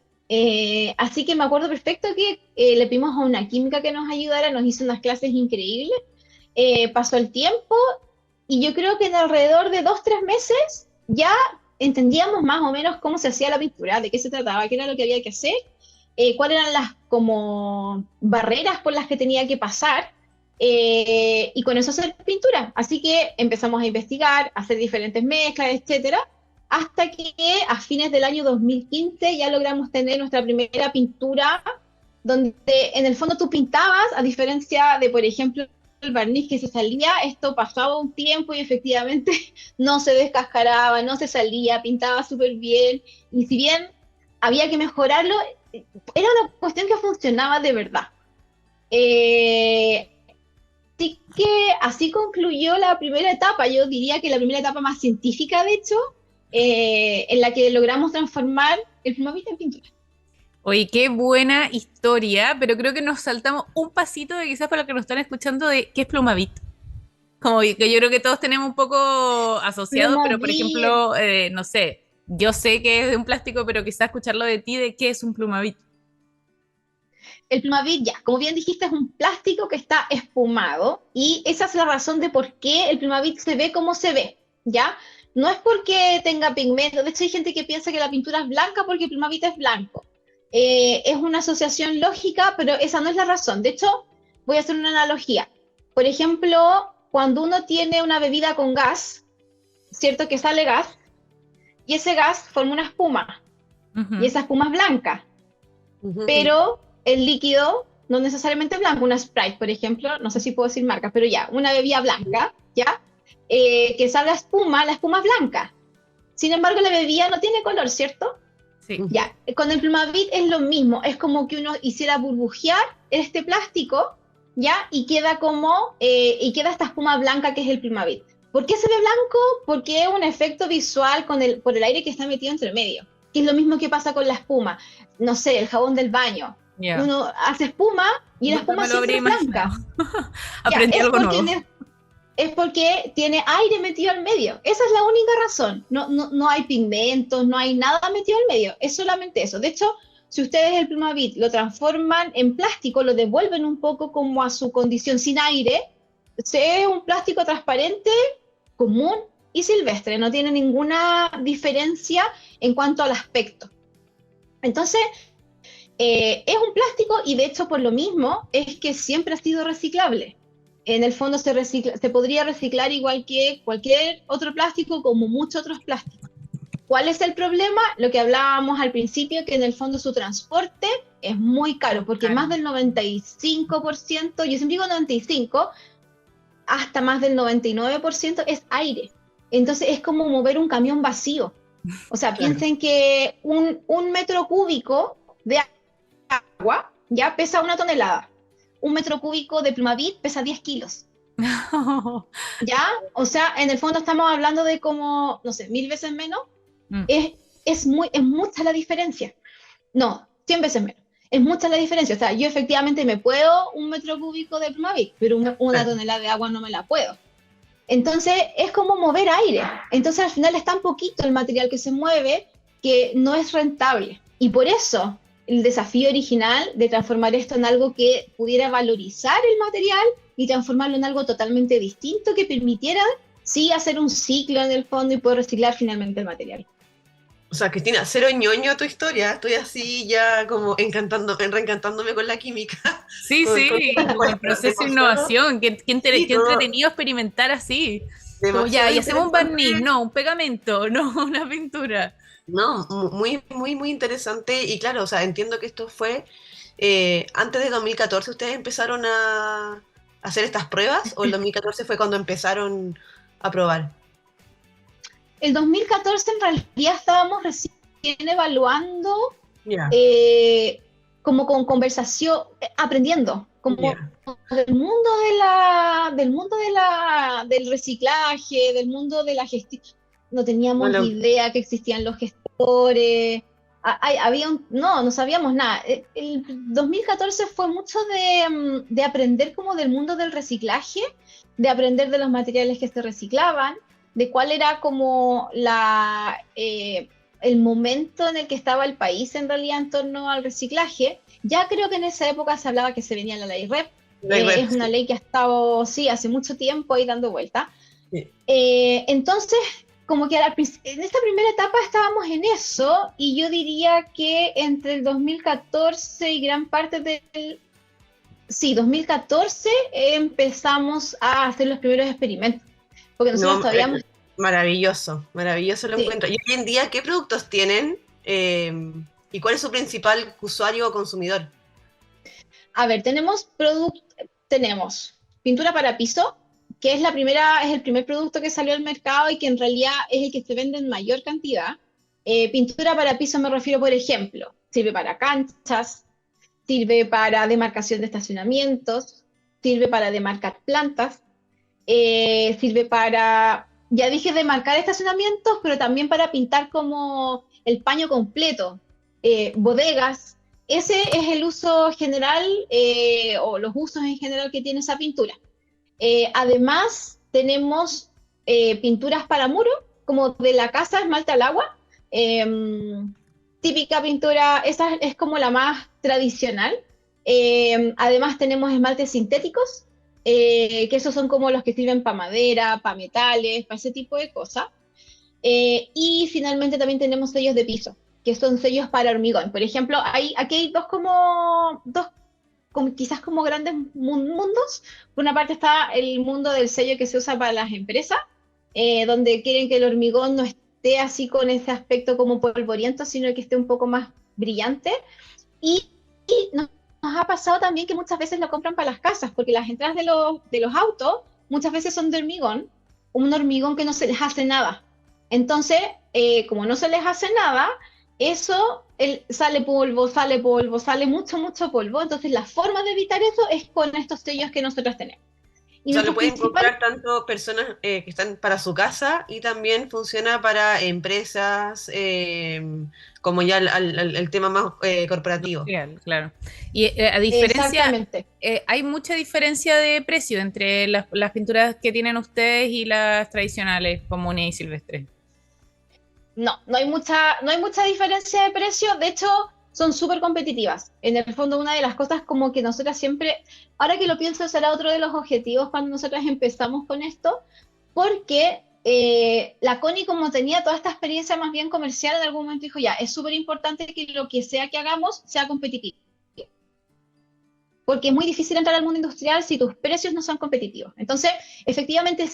Así que me acuerdo perfecto que le pedimos a una química que nos ayudara, nos hizo unas clases increíbles, pasó el tiempo y yo creo que en alrededor de 2-3 meses ya entendíamos más o menos cómo se hacía la pintura, de qué se trataba, qué era lo que había que hacer, cuáles eran las como barreras por las que tenía que pasar, y con eso hacer pintura. Así que empezamos a investigar, a hacer diferentes mezclas, etcétera, hasta que a fines del año 2015 ya logramos tener nuestra primera pintura, donde en el fondo tú pintabas, a diferencia de, por ejemplo, el barniz que se salía, esto pasaba un tiempo y efectivamente no se descascaraba, no se salía, pintaba súper bien, y si bien había que mejorarlo, era una cuestión que funcionaba de verdad. Así que así concluyó la primera etapa, yo diría que la primera etapa más científica, de hecho, en la que logramos transformar el Plumavit en pintura. Oye, qué buena historia, pero creo que nos saltamos un pasito de quizás para los que nos están escuchando de qué es Plumavit. Como que yo creo que todos tenemos un poco asociado, pero por Plumavit. ejemplo, no sé, yo sé que es de un plástico, pero quizás escucharlo de ti de qué es un Plumavit. El Plumavit, ya, como bien dijiste, es un plástico que está espumado y esa es la razón de por qué el Plumavit se ve como se ve, ¿ya? No es porque tenga pigmento, de hecho hay gente que piensa que la pintura es blanca porque el Plumavit es blanco. Es una asociación lógica, pero esa no es la razón. De hecho, voy a hacer una analogía. Por ejemplo, cuando uno tiene una bebida con gas, ¿cierto? Que sale gas, y ese gas forma una espuma, y esa espuma es blanca, pero el líquido no necesariamente es blanco. Una Sprite, por ejemplo, no sé si puedo decir marca, pero ya, una bebida blanca, ¿ya? Que sale la espuma es blanca. Sin embargo, la bebida no tiene color, ¿cierto? Sí. Ya, con el Plumavit es lo mismo, es como que uno hiciera burbujear este plástico, ¿ya? Y queda como, y queda esta espuma blanca que es el Plumavit. ¿Por qué se ve blanco? Porque es un efecto visual por el aire que está metido entre medio, que es lo mismo que pasa con la espuma. No sé, el jabón del baño. Yeah. Uno hace espuma y la espuma siempre es blanca. Aprendí algo nuevo. Es porque tiene aire metido al medio. Esa es la única razón. No hay pigmentos, no hay nada metido al medio. Es solamente eso. De hecho, si ustedes el Plumavit lo transforman en plástico, lo devuelven un poco como a su condición sin aire, es un plástico transparente, común y silvestre. No tiene ninguna diferencia en cuanto al aspecto. Entonces, es un plástico y de hecho por lo mismo es que siempre ha sido reciclable. En el fondo se podría reciclar igual que cualquier otro plástico, como muchos otros plásticos. ¿Cuál es el problema? Lo que hablábamos al principio, que en el fondo su transporte es muy caro, porque más del 95%, yo siempre digo 95%, hasta más del 99% es aire. Entonces es como mover un camión vacío. O sea, piensen que un metro cúbico de agua ya pesa 1 tonelada. un metro cúbico de Plumavit pesa 10 kilos. ¿Ya? O sea, en el fondo estamos hablando de como, no sé, 1000 veces menos. Mm. Es mucha la diferencia. No, 100 veces menos. Es mucha la diferencia. O sea, yo efectivamente me puedo un metro cúbico de Plumavit, pero una tonelada de agua no me la puedo. Entonces, es como mover aire. Entonces, al final es tan poquito el material que se mueve que no es rentable. Y por eso, el desafío original de transformar esto en algo que pudiera valorizar el material y transformarlo en algo totalmente distinto que permitiera, sí, hacer un ciclo en el fondo y poder reciclar finalmente el material. O sea, Cristina, cero ñoño tu historia. Estoy así ya como reencantándome con la química. Sí, sí, como el proceso de innovación, qué Sí, entretenido experimentar así. Como ya, y hacemos un barniz, no, un pegamento, no, una pintura. No, muy, muy, muy interesante. Y claro, o sea, entiendo que esto fue antes de 2014. ¿Ustedes empezaron a hacer estas pruebas? ¿O el 2014 fue cuando empezaron a probar? El 2014 en realidad estábamos recién evaluando, Ya, como con conversación, aprendiendo, como ya. del reciclaje, del mundo de la gestión. No teníamos Bueno, idea que existían los gestores, no sabíamos nada. El 2014 fue mucho de aprender como del mundo del reciclaje, de aprender de los materiales que se reciclaban, de cuál era como el momento en el que estaba el país en realidad en torno al reciclaje. Ya creo que en esa época se hablaba que se venía la ley REP. Es una ley que ha estado, sí, hace mucho tiempo ahí dando vuelta. Sí. Entonces, como que en esta primera etapa estábamos en eso, y yo diría que entre el 2014 y gran parte del... Sí, 2014 empezamos a hacer los primeros experimentos, porque nosotros No, todavía... maravilloso, maravilloso lo Sí. encuentro. ¿Y hoy en día qué productos tienen? ¿Y cuál es su principal usuario o consumidor? A ver, tenemos pintura para piso, que es el primer producto que salió al mercado y que en realidad es el que se vende en mayor cantidad. Pintura para piso me refiero, por ejemplo, sirve para canchas, sirve para demarcación de estacionamientos, sirve para demarcar plantas, sirve para, ya dije demarcar estacionamientos, pero también para pintar como el paño completo, bodegas. Ese es el uso general, o los usos en general que tiene esa pintura. Además, tenemos pinturas para muro, como de la casa, esmalte al agua. Típica pintura, esa es como la más tradicional. Además, tenemos esmaltes sintéticos, que esos son como los que sirven para madera, para metales, para ese tipo de cosas. Y finalmente también tenemos sellos de piso, que son sellos para hormigón. Por ejemplo, aquí hay quizás como grandes mundos. Por una parte está el mundo del sello que se usa para las empresas, donde quieren que el hormigón no esté así con ese aspecto como polvoriento, sino que esté un poco más brillante. Y nos ha pasado también que muchas veces lo compran para las casas, porque las entradas de los autos muchas veces son de hormigón, un hormigón que no se les hace nada. Entonces, como no se les hace nada, eso sale polvo, sale mucho, mucho polvo. Entonces, la forma de evitar eso es con estos sellos que nosotros tenemos. O sea, lo pueden comprar tanto personas que están para su casa y también funciona para empresas, como ya el tema más corporativo. Claro. Y a diferencia, Exactamente. hay mucha diferencia de precio entre las pinturas que tienen ustedes y las tradicionales, comunes y silvestres. No hay mucha diferencia de precio. De hecho, son súper competitivas. En el fondo, una de las cosas como que nosotras siempre, ahora que lo pienso, será otro de los objetivos cuando nosotras empezamos con esto, porque la Connie, como tenía toda esta experiencia más bien comercial, en algún momento dijo, ya, es súper importante que lo que sea que hagamos sea competitivo. Porque es muy difícil entrar al mundo industrial si tus precios no son competitivos. Entonces, efectivamente,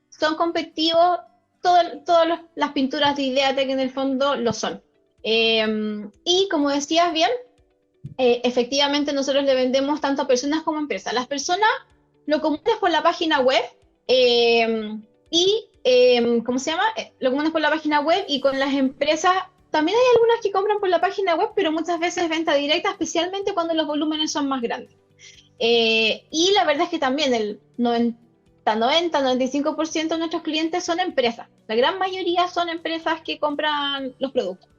son competitivos todas las pinturas de Ideatec en el fondo lo son. Y como decías bien, efectivamente nosotros le vendemos tanto a personas como a empresas. Las personas lo comunes por la página web, ¿cómo se llama? Lo comunes por la página web, y con las empresas también hay algunas que compran por la página web, pero muchas veces venta directa, especialmente cuando los volúmenes son más grandes. Y la verdad es que también el 95% de nuestros clientes son empresas. La gran mayoría son empresas que compran los productos.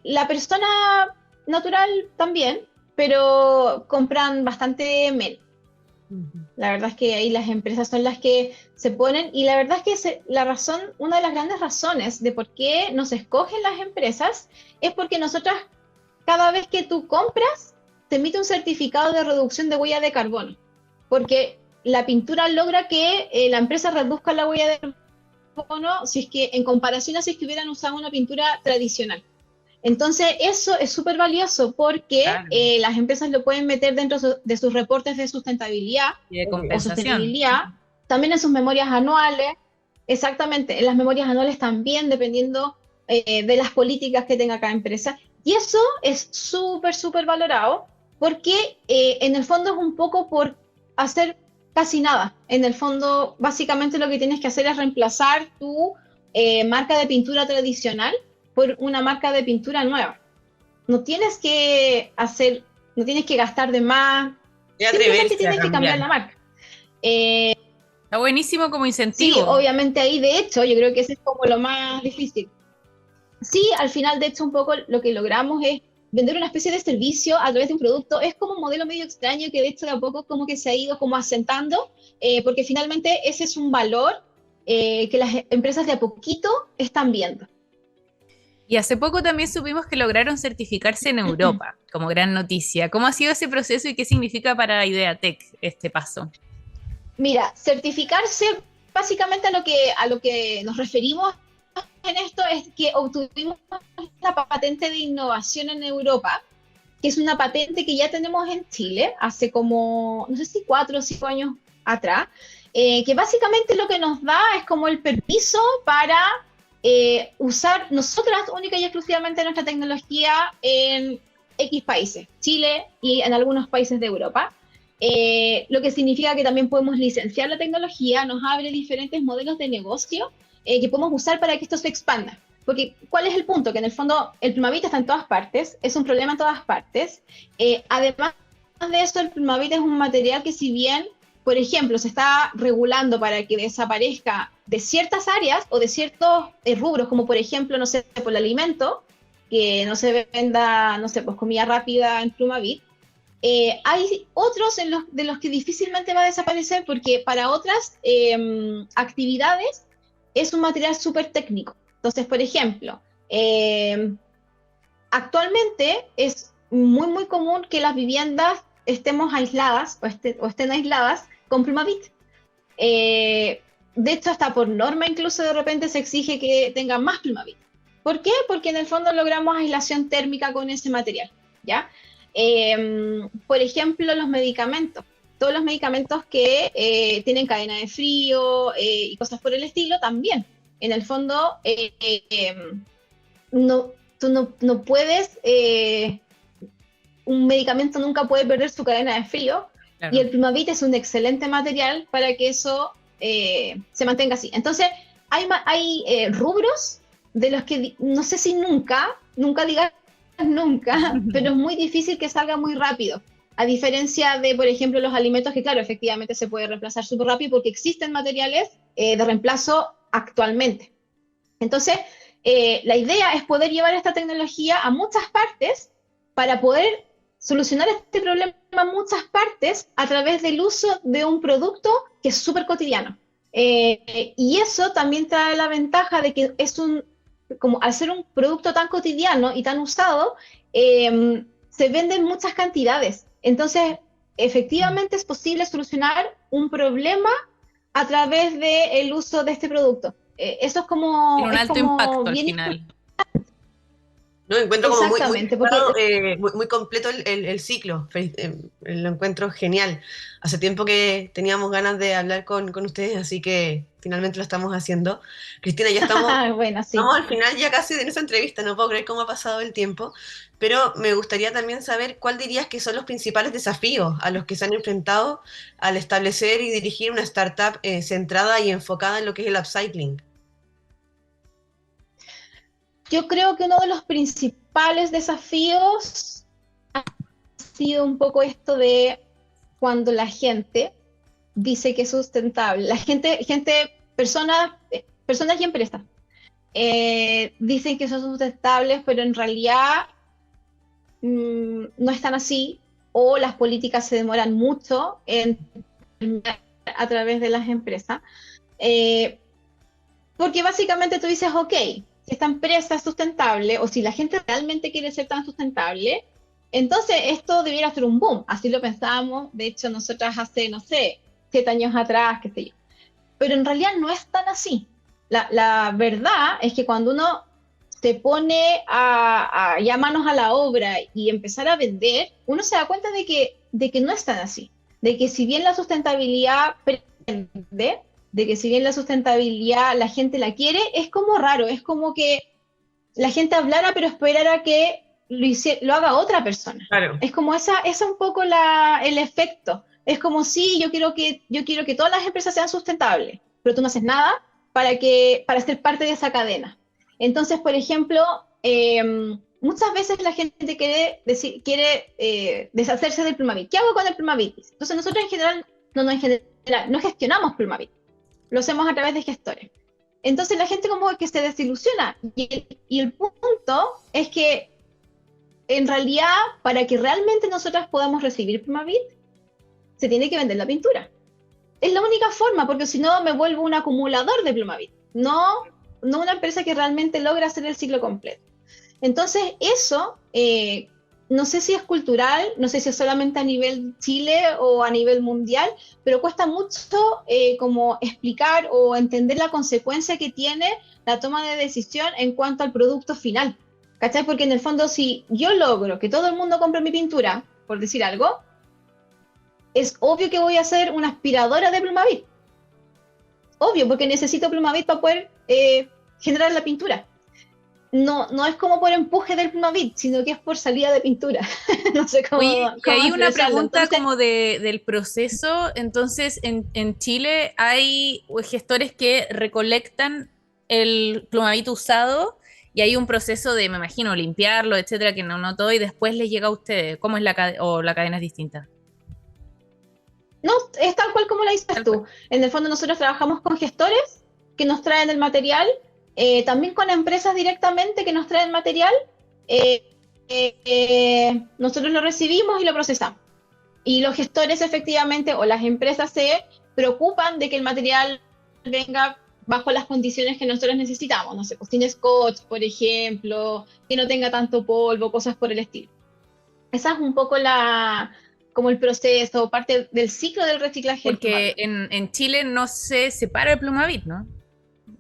La persona natural también, pero compran bastante menos. La verdad es que ahí las empresas son las que se ponen, y la verdad es que una de las grandes razones de por qué nos escogen las empresas es porque nosotras, cada vez que tú compras, te emite un certificado de reducción de huella de carbono, porque la pintura logra que la empresa reduzca la huella de carbono si es que en comparación a si es que hubieran usado una pintura tradicional. Entonces, eso es súper valioso porque Claro. las empresas lo pueden meter dentro de sus reportes de sustentabilidad Y de o compensación. sostenibilidad, también en sus memorias anuales, exactamente, en las memorias anuales también, dependiendo de las políticas que tenga cada empresa. Y eso es súper, súper valorado porque en el fondo es un poco por hacer casi nada. En el fondo, básicamente lo que tienes que hacer es reemplazar tu marca de pintura tradicional por una marca de pintura nueva. No tienes que no tienes que gastar de más, Y simplemente atreverse a tienes que cambiar cambiar. la marca. Eh, Está buenísimo como sí, incentivo. obviamente ahí de hecho yo creo que ese es como lo más difícil. Sí, al final de hecho un poco lo que logramos es vender una especie de servicio a través de un producto. Es como un modelo medio extraño que de hecho de a poco como que se ha ido como asentando, porque finalmente ese es un valor que las empresas de a poquito están viendo. Y hace poco también supimos que lograron certificarse en Europa, como gran noticia. ¿Cómo ha sido ese proceso y qué significa para Ideatec este paso? Mira, certificarse, básicamente a lo que nos referimos en esto es que obtuvimos la patente de innovación en Europa, que es una patente que ya tenemos en Chile hace como, no sé si 4 o 5 años atrás, que básicamente lo que nos da es como el permiso para usar nosotras única y exclusivamente nuestra tecnología en X países, Chile y en algunos países de Europa. Lo que significa que también podemos licenciar la tecnología, nos abre diferentes modelos de negocio que podemos usar para que esto se expanda. Porque, ¿cuál es el punto? Que en el fondo el Plumavit está en todas partes, es un problema en todas partes. Además de eso, el Plumavit es un material que, si bien, por ejemplo, se está regulando para que desaparezca de ciertas áreas o de ciertos rubros, como por ejemplo, no sé, por el alimento, que no se venda, no sé, pues comida rápida en Plumavit, hay otros de los que difícilmente va a desaparecer porque para otras actividades es un material súper técnico. Entonces, por ejemplo, actualmente es muy, muy común que las viviendas estemos aisladas o estén aisladas con Plumavit. De hecho, hasta por norma incluso de repente se exige que tengan más Plumavit. ¿Por qué? Porque en el fondo logramos aislación térmica con ese material, ¿ya? Por ejemplo, los medicamentos. Todos los medicamentos que tienen cadena de frío y cosas por el estilo también. En el fondo, no, tú no puedes, un medicamento nunca puede perder su cadena de frío, Claro. y el Plumavit es un excelente material para que eso se mantenga así. Entonces, hay rubros de los que no sé si nunca digas nunca, pero es muy difícil que salga muy rápido. A diferencia de, por ejemplo, los alimentos, que claro, efectivamente se puede reemplazar súper rápido porque existen materiales de reemplazo actualmente. Entonces, la idea es poder llevar esta tecnología a muchas partes para poder solucionar este problema en muchas partes a través del uso de un producto que es súper cotidiano. Y eso también trae la ventaja de que como al ser un producto tan cotidiano y tan usado, se venden muchas cantidades. Entonces, efectivamente es posible solucionar un problema a través del uso de este producto. Eso Tiene un es alto como impacto al bien final. No, encuentro como muy, muy, exactamente, porque muy, muy completo el ciclo. Lo encuentro genial. Hace tiempo que teníamos ganas de hablar con ustedes, así que finalmente lo estamos haciendo. Cristina, ya estamos, bueno, sí. estamos al final ya casi de nuestra entrevista, no puedo creer cómo ha pasado el tiempo, pero me gustaría también saber cuál dirías que son los principales desafíos a los que se han enfrentado al establecer y dirigir una startup centrada y enfocada en lo que es el upcycling. Yo creo que uno de los principales desafíos ha sido un poco esto de cuando la gente dice que es sustentable. La personas y empresas dicen que son sustentables, pero en realidad no están así, o las políticas se demoran mucho a través de las empresas. Porque básicamente tú dices, ok, si esta empresa es sustentable, o si la gente realmente quiere ser tan sustentable, entonces esto debiera ser un boom. Así lo pensábamos, de hecho, nosotras hace, no sé, 7 años atrás, qué sé yo. Pero en realidad no es tan así. La verdad es que cuando uno se pone ya manos a la obra y empezar a vender, uno se da cuenta de que no es tan así. De que si bien la sustentabilidad prende, de que si bien la sustentabilidad la gente la quiere, es como raro, es como que la gente hablara pero esperara que lo haga otra persona. Claro. Es como esa un poco el efecto. Es como si yo quiero que todas las empresas sean sustentables, pero tú no haces nada para ser parte de esa cadena. Entonces, por ejemplo, muchas veces la gente quiere deshacerse del Plumavit. ¿Qué hago con el Plumavit? Entonces nosotros en general no gestionamos Plumavit, lo hacemos a través de gestores. Entonces la gente como que se desilusiona y el punto es que en realidad para que realmente nosotras podamos recibir Plumavit se tiene que vender la pintura. Es la única forma, porque si no me vuelvo un acumulador de Plumavit, no una empresa que realmente logra hacer el ciclo completo. Entonces eso, no sé si es cultural, no sé si es solamente a nivel Chile o a nivel mundial, pero cuesta mucho como explicar o entender la consecuencia que tiene la toma de decisión en cuanto al producto final. ¿Cachai? Porque en el fondo si yo logro que todo el mundo compre mi pintura, por decir algo, es obvio que voy a hacer una aspiradora de Plumavit. Obvio, porque necesito Plumavit para poder generar la pintura. No es como por empuje del Plumavit, sino que es por salida de pintura. No sé cómo. Oye, y hay una pregunta entonces, como del proceso. Entonces, en Chile hay gestores que recolectan el Plumavit usado y hay un proceso de, me imagino, limpiarlo, etcétera, que no todo, y después les llega a ustedes. ¿Cómo es o la cadena es distinta? no, es tal cual como la dices tú. En el fondo nosotros trabajamos con gestores que nos traen el material, también con empresas directamente que nos traen material. Nosotros lo recibimos y lo procesamos. Y los gestores efectivamente o las empresas se preocupan de que el material venga bajo las condiciones que nosotros necesitamos. No sé, pues sin scotch, por ejemplo, que no tenga tanto polvo, cosas por el estilo. Esa es un poco como el proceso, parte del ciclo del reciclaje. Porque en Chile no se separa el Plumavit, ¿no?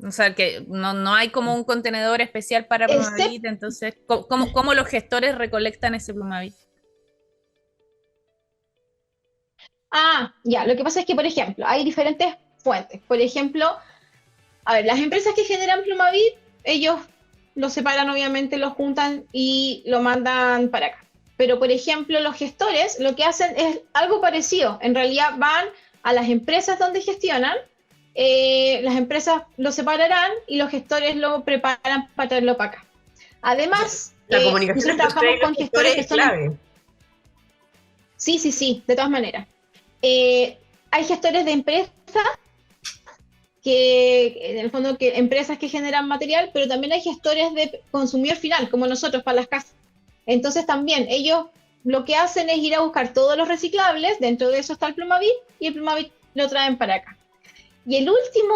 O sea, que no hay como un contenedor especial para Plumavit, entonces, ¿cómo los gestores recolectan ese Plumavit? Ya, lo que pasa es que, por ejemplo, hay diferentes fuentes. Por ejemplo, a ver, las empresas que generan Plumavit, ellos lo separan, obviamente, lo juntan y lo mandan para acá. Pero, por ejemplo, los gestores lo que hacen es algo parecido. En realidad van a las empresas donde gestionan, las empresas lo separarán y los gestores lo preparan para traerlo para acá. Además, la comunicación nosotros trabajamos con gestores que son clave. Sí, de todas maneras. Hay gestores de empresas que, en el fondo, empresas que generan material, pero también hay gestores de consumidor final, como nosotros, para las casas. Entonces también ellos lo que hacen es ir a buscar todos los reciclables, dentro de eso está el Plumavit, y el Plumavit lo traen para acá. Y el último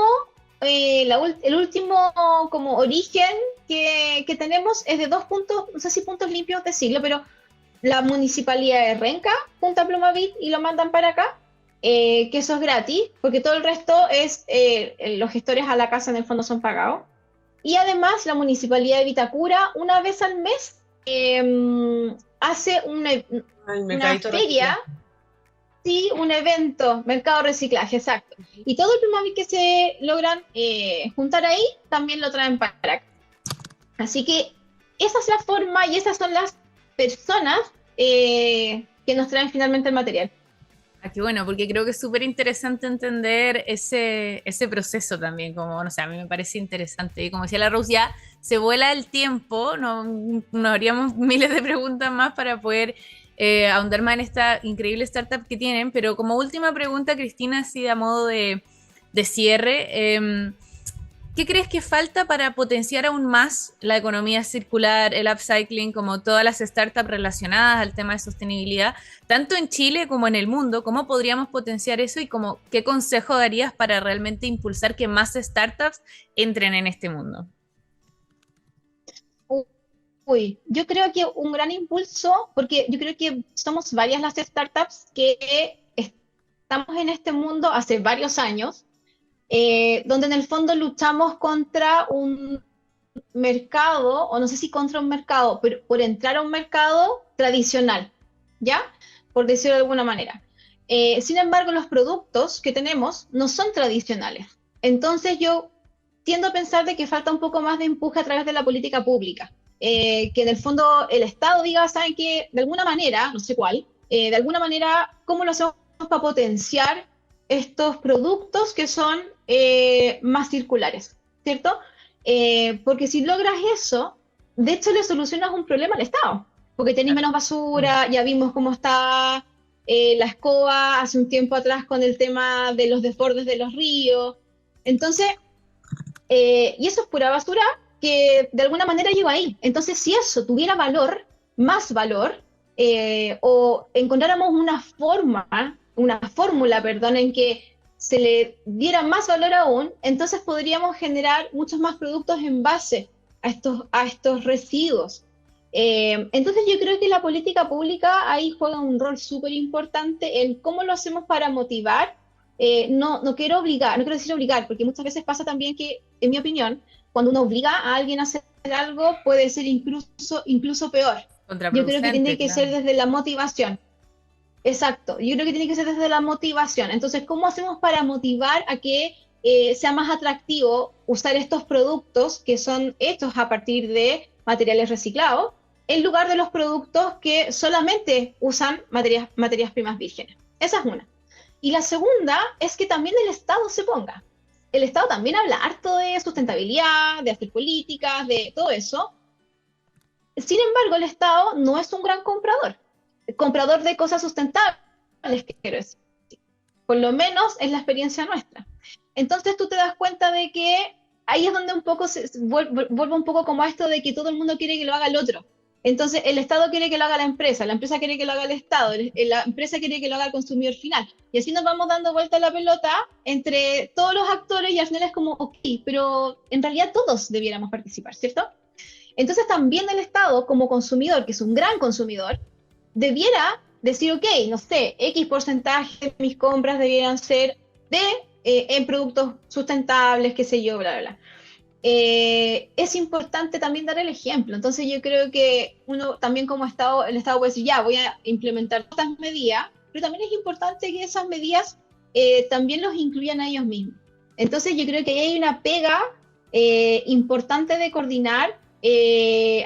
como origen que tenemos es de 2 puntos, no sé si puntos limpios decirlo, pero la municipalidad de Renca junta Plumavit y lo mandan para acá, que eso es gratis, porque todo el resto es, los gestores a la casa en el fondo son pagados. Y además la municipalidad de Vitacura una vez al mes hace una feria, sí, un evento, mercado reciclaje, exacto. Y todo el Plumavit que se logran juntar ahí, también lo traen para acá. Así que esa es la forma y esas son las personas que nos traen finalmente el material. Qué bueno, porque creo que es súper interesante entender ese proceso también, como, no sé, a mí me parece interesante. Y como decía la Rose, ya se vuela el tiempo, nos haríamos miles de preguntas más para poder ahondar más en esta increíble startup que tienen, pero como última pregunta, Cristina, así a modo de cierre, ¿qué crees que falta para potenciar aún más la economía circular, el upcycling, como todas las startups relacionadas al tema de sostenibilidad, tanto en Chile como en el mundo? ¿Cómo podríamos potenciar eso y como, qué consejo darías para realmente impulsar que más startups entren en este mundo? Uy, yo creo que un gran impulso, porque yo creo que somos varias las startups que estamos en este mundo hace varios años, donde en el fondo luchamos contra un mercado, o no sé si contra un mercado, pero por entrar a un mercado tradicional, ¿ya? Por decirlo de alguna manera. Sin embargo, los productos que tenemos no son tradicionales. Entonces yo tiendo a pensar de que falta un poco más de empuje a través de la política pública. Que en el fondo el Estado diga, ¿saben qué? De alguna manera, no sé cuál, de alguna manera, ¿cómo lo hacemos para potenciar estos productos que son más circulares? ¿Cierto? Porque si logras eso, de hecho le solucionas un problema al Estado, porque tenéis menos basura, ya vimos cómo está la escoba hace un tiempo atrás con el tema de los desbordes de los ríos. Entonces, y eso es pura basura que de alguna manera lleva ahí. Entonces, si eso tuviera valor, más valor, o encontráramos una fórmula, perdón, en que se le diera más valor aún, entonces podríamos generar muchos más productos en base a estos residuos. Entonces yo creo que la política pública ahí juega un rol súper importante en cómo lo hacemos para motivar. No quiero obligar, no quiero decir obligar, porque muchas veces pasa también que, en mi opinión, cuando uno obliga a alguien a hacer algo, puede ser incluso peor. Yo creo que tiene Contraproducente, que ser claro. desde la motivación. Exacto, yo creo que tiene que ser desde la motivación. Entonces, ¿cómo hacemos para motivar a que sea más atractivo usar estos productos que son hechos a partir de materiales reciclados, en lugar de los productos que solamente usan materias primas vírgenes? Esa es una. Y la segunda es que también el Estado se ponga. El Estado también habla harto de sustentabilidad, de hacer políticas, de todo eso. Sin embargo, el Estado no es un gran comprador de cosas sustentables, quiero decir. Por lo menos es la experiencia nuestra. Entonces tú te das cuenta de que ahí es donde un poco vuelve un poco como a esto de que todo el mundo quiere que lo haga el otro. Entonces el Estado quiere que lo haga la empresa quiere que lo haga el Estado, la empresa quiere que lo haga el consumidor final. Y así nos vamos dando vuelta la pelota entre todos los actores y al final es como, ok, pero en realidad todos debiéramos participar, ¿cierto? Entonces también el Estado como consumidor, que es un gran consumidor, debiera decir, ok, no sé, X porcentaje de mis compras debieran ser en productos sustentables, qué sé yo, bla, bla, bla. Es importante también dar el ejemplo. Entonces yo creo que uno también como Estado, el Estado puede decir, ya, voy a implementar estas medidas, pero también es importante que esas medidas también los incluyan a ellos mismos. Entonces yo creo que ahí hay una pega importante de coordinar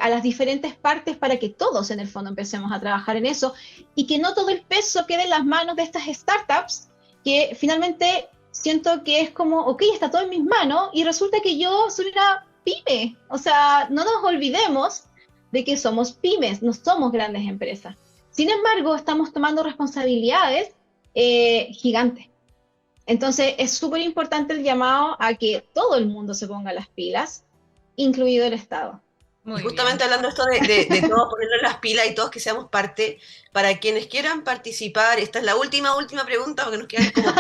a las diferentes partes para que todos en el fondo empecemos a trabajar en eso y que no todo el peso quede en las manos de estas startups que finalmente siento que es como, ok, está todo en mis manos y resulta que yo soy una pyme. O sea, no nos olvidemos de que somos pymes, no somos grandes empresas. Sin embargo, estamos tomando responsabilidades gigantes. Entonces, es súper importante el llamado a que todo el mundo se ponga las pilas, incluido el Estado. Y Muy bien. justamente hablando esto de todos ponernos las pilas y todos que seamos parte, para quienes quieran participar, esta es la última pregunta, porque nos quedan como...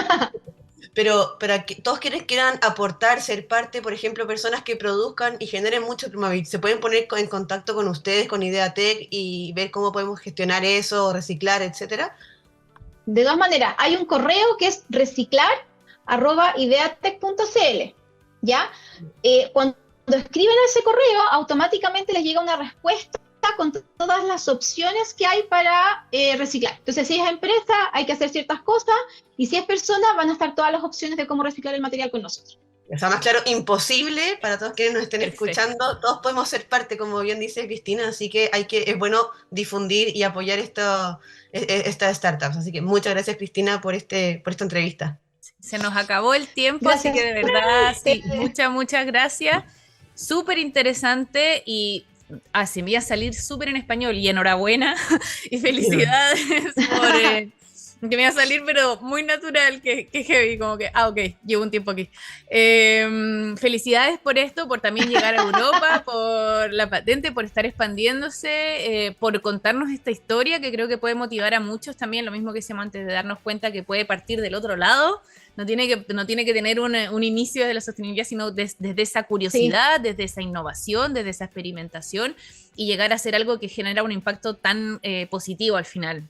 Pero para que todos quienes quieran aportar, ser parte, por ejemplo, personas que produzcan y generen mucho Plumavit, se pueden poner en contacto con ustedes, con IdeaTech, y ver cómo podemos gestionar eso, reciclar, etcétera. De todas maneras, hay un correo que es reciclar@ideatech.cl, ¿ya? Cuando escriben ese correo, automáticamente les llega una respuesta con todas las opciones que hay para reciclar. Entonces, si es empresa, hay que hacer ciertas cosas, y si es persona, van a estar todas las opciones de cómo reciclar el material con nosotros. O sea, más claro, imposible para todos quienes nos estén Perfecto. escuchando. Todos podemos ser parte, como bien dice Cristina, así que es bueno difundir y apoyar estas startups. Así que muchas gracias, Cristina, por esta entrevista. Se nos acabó el tiempo, así que Gracias de a verdad, sí, ustedes. muchas gracias. Súper interesante y se me iba a salir súper en español y enhorabuena y felicidades por... que me iba a salir, pero muy natural, que heavy, como que, ok, llevo un tiempo aquí. Felicidades por esto, por también llegar a Europa, por la patente, por estar expandiéndose, por contarnos esta historia que creo que puede motivar a muchos también, lo mismo que decíamos antes de darnos cuenta que puede partir del otro lado, no tiene que tener un inicio de la sostenibilidad, sino desde esa curiosidad, sí, desde esa innovación, desde esa experimentación y llegar a ser algo que genera un impacto tan positivo al final.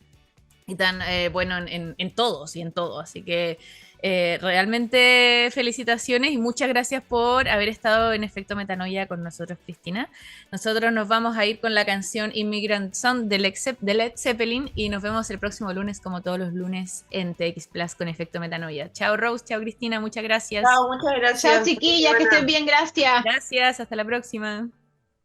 Y tan bueno en todos y en todo. Así que realmente felicitaciones y muchas gracias por haber estado en Efecto Metanoia con nosotros, Cristina. Nosotros nos vamos a ir con la canción Immigrant Song de Led Zeppelin y nos vemos el próximo lunes, como todos los lunes, en TX Plus con Efecto Metanoia. Chao, Rose, chao, Cristina, muchas gracias. Chao, muchas gracias. Chao, chiquillas, que estén bien, gracias. Gracias, hasta la próxima.